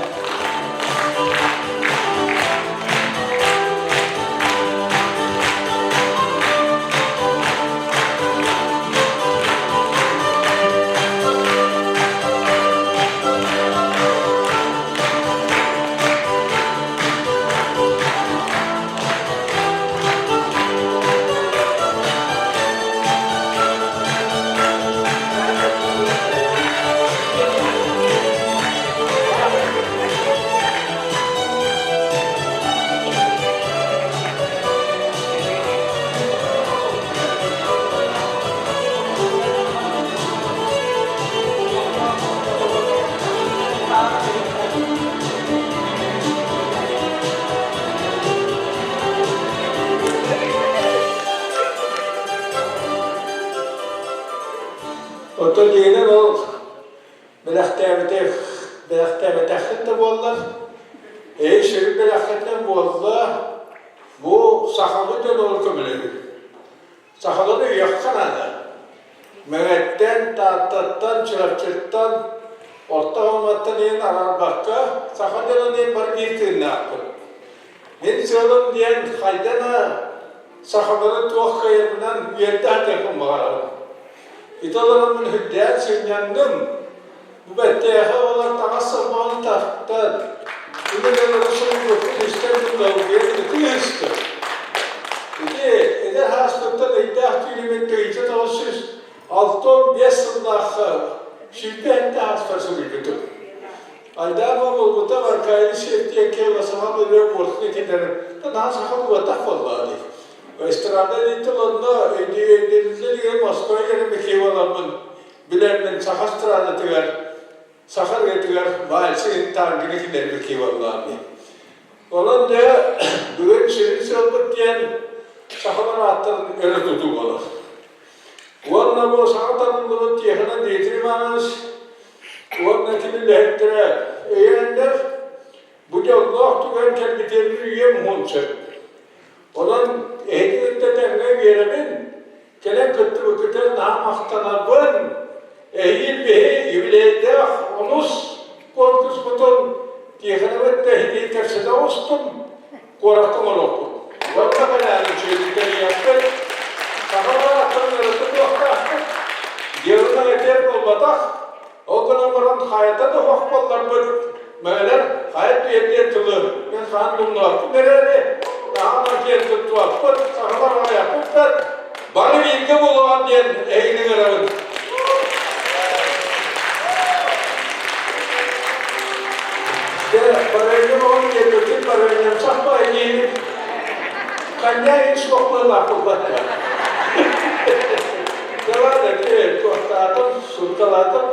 Otur diyeler o belaktemetek de bollar. Şerif belaktetten bollar. Bu sakalı da doğru bilir. Sakalı da yakkan ada. Mehmet'ten, Tahtat'tan, Çırapçırt'tan, orta olmaktan en arar bakka, sakalı da bir girtiğini yaptım. Ben söyleyeyim diyen haydana sakalı tuğuk kayırından yerden tekun bağıralım. İtalarımın hüddiyat sünyandım. Bu betteğe olarak tanışsın bağlı tahttan. Bunların arasını götür, isterdim de diye kıyıstı. Eder hastalıkta da iddia kilometre içe çalışır. 6-5 yılda şirkette hastası bildim. Ayda bu bulguda var kayı şirketiye kevla sahabe ve borçlu giderim. Daha sahabe vatak vallahi. Estrada litilonda edildiği Moskova'ya gelip kevlamın bilenmen sahastrada tüger. Sahar getiriyor, maalesef tarihine gidelim ki vallahi. Onun da bugün şirin olmak diyen sahalar atların öyle tutup olur. Onunla bu sahaların bunu tiyahına getirmemiz, onunla kimi lehettire eğenler, bu da Allah tügen kendini üyem hunçer. Onun ehdiyette temine veremin, gelen kıttı bu kıtır namaktanabın, ehil behi yübileyde onus korkus butun diyeğine tehdiği tefside olsun koraktım olukun. Valla kadar çelikleri yaptık. Sahalar aktarın arasında yoktu. Diğerine yeter olmadak. O kadar hayata da vakballar bu. Meyler hayat diye tılır. Ben sandım yaptım. Nerede? Daha da gel tuttu yaptım. Sahalar yaptık. Bana bir ilgi bulan diyen eğini görevin. Parayı on geldi, parayı sapma yiyip kanya hiç kokmalar kokmalar. Devamlı ki korktadım, sultaladım.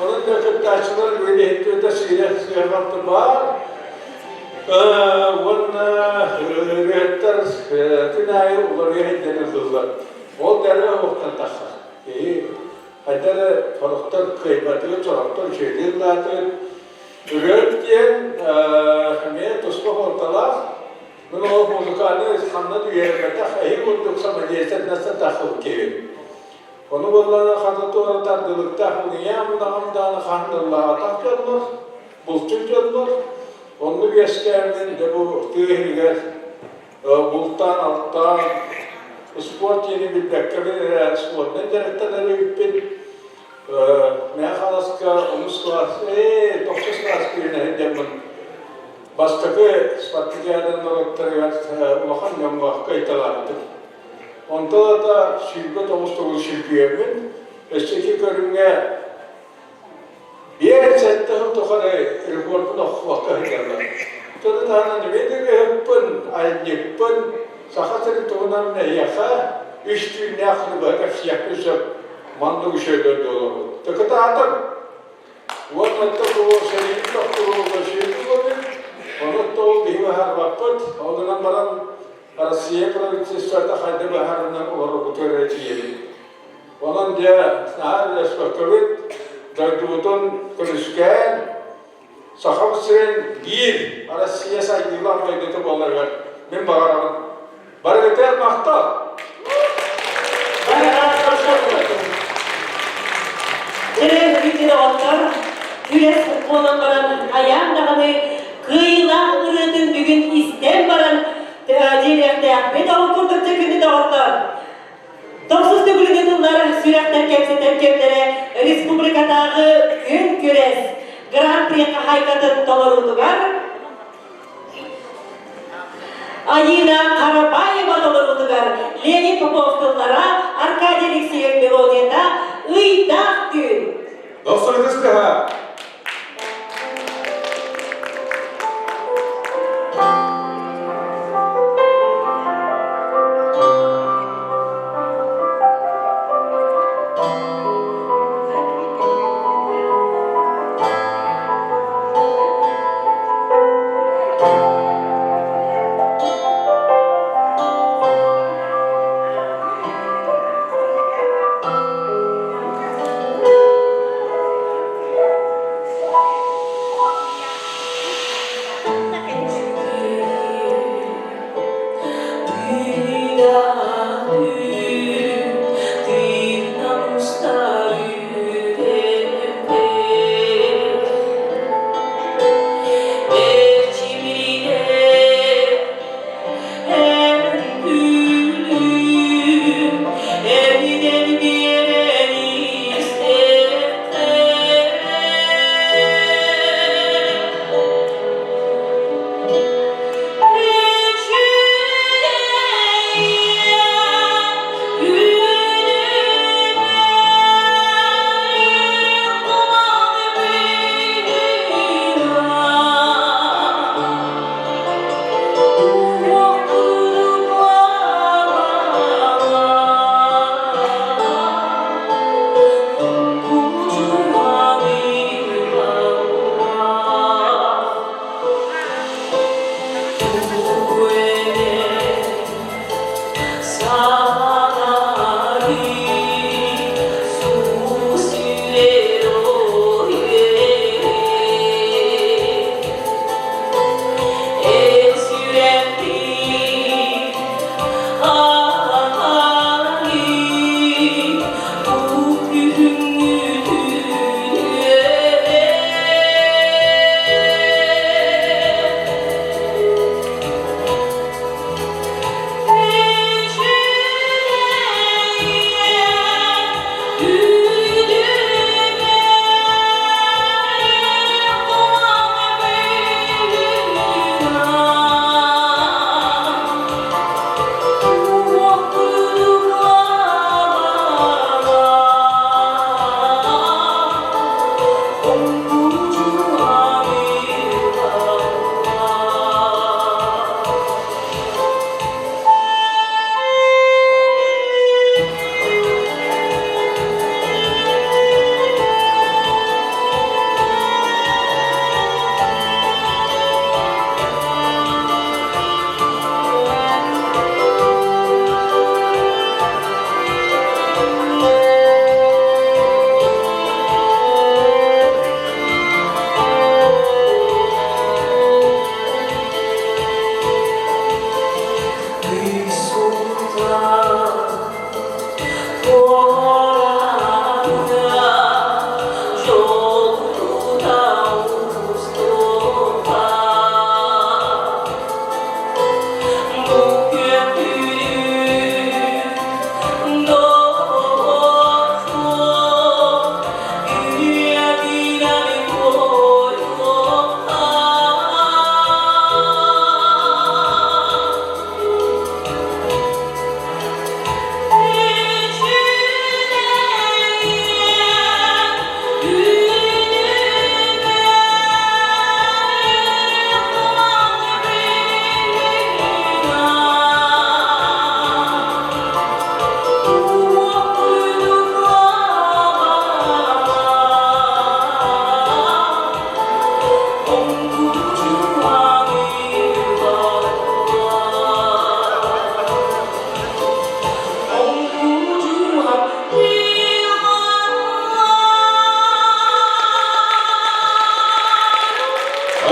Onun da kırtaçlar böyle hep de silah yaptım var. Onun rehter tünayı ularıya denizler. O derle oktan taşlar. Hatta farktan kıymetli çoraptan şeyler Röntgen, ne tosbah ortalar, bunu o muzikanı İslam'da düğermede hayır olduksa mecliset nasıl takıl ki? Onu bunlara hazırda olan tardılıkta huniya bundan handırlığa takılır, bulçunculur. Onu gösterdiğin de bu tüyhiler, bultan alttan, spor yeni bir beklemeler, spor ne derekteleri yüpin. Ben halaska omuz klas, 9 klas birine demin. Baştaki Spartakiya'dan doktoriyat ulakan yammak kayıtalattım. Onda da şirket omuz toğul şirkiyemin. Eşteki körünge bir sette tokarı rekortun okvaka hiterler. Tadı tahana nivedi hepin, ayıpın, sakatırı toğunan ne yaka, üçtü ne akını bakar siyaklaşıp, mandı bir şeyler diyorlar. Tıkıta adım. Vakıtta bu şeyin doktoru şeyin olabilir. Onu da bir bahar vakit. Ondan baran Rusya provinsiyasında haydi baharından olur bu töreciyelim. Onun dia nahar respektörü dağıtın konuşkan sahamsın bir Rusya saydılar meydanı bollar. Ben bakarım. Barıklar makta. Bütün otlar, güres futbolun baran, ayağım dağını, kıyılan ürüdün bugün istem baran, dilekte ahmet avukurdukça günü dağıtlar. 9 tübülünün yılları sürekten kepseten keplere, Respublika'дағы gün güres, Grand Prix haykatın dolarıdıgar, Ayina Karabayeva dolarıdıgar, Lenin Popov'tullara, Arkadiy Alekseyev melodiyada, Iydak gün. Dostlar ha.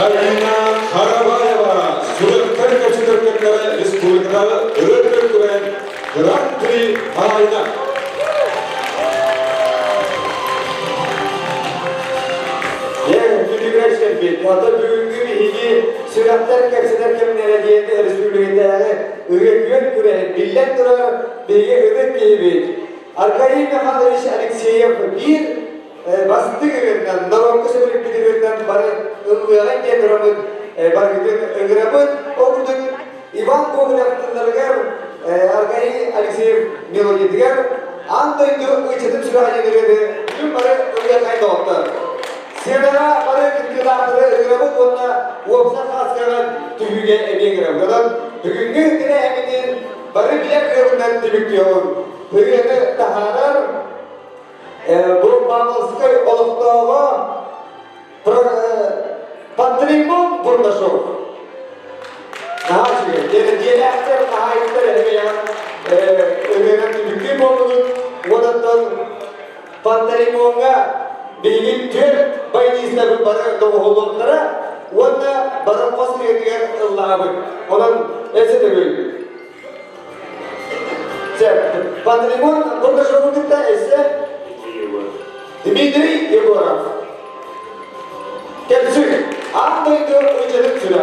Alina Karabayeva, Suratlar Kaçırırkenlere Respublikalı Öğretmen Güven Grand Prix Alina. Tüdüğüne şefit, hatta bugünkü bir higi süratler kapsederken neredeydi Respublika'da Öğretmen Güven, millet durar, bilgi öğret gibi. Arkayı Mihailovich Alekseyev bir bastı güvenden, Navaklı Sömürük güvenden bana ılgıyan kendramın, bana öğremin, okuduk Ivan Kogulav'tınlargar, Arkayı Alekseyev melodiyedigar, antoydu uçadın sürahane girdi, tüm bana öğreyen kaydı oldu. Sevdara bana kırkıdağları öğremin onunla uopsa kaskaran tüyüge emeğe giremden, bugünkü güne eminin bana bilek öğreninden tümüklüyor. Öğreni taharar, bu Mangolskay Oluqtova Patrimon Burnashov. Naçı, yeni aktar nahayetler edemeyem öğrenen tümüklü olunun odattan Patrimonga bilgin tür bayınızda bana doğuluklara onda bana kosmu yedigen Allah'a olan ese de böyle. Patrimon Burnashov'un da ese Dmitri Yegorov. Kendisi anlaydı uçanın süre.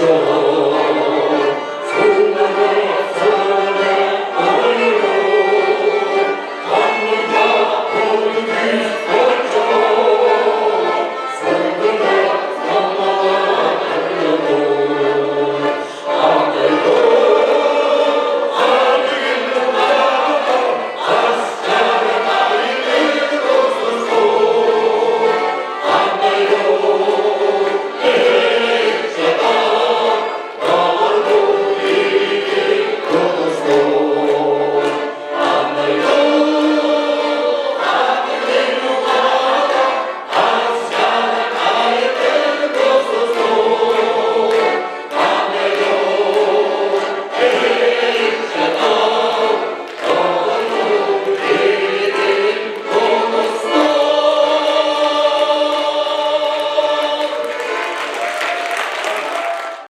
Oh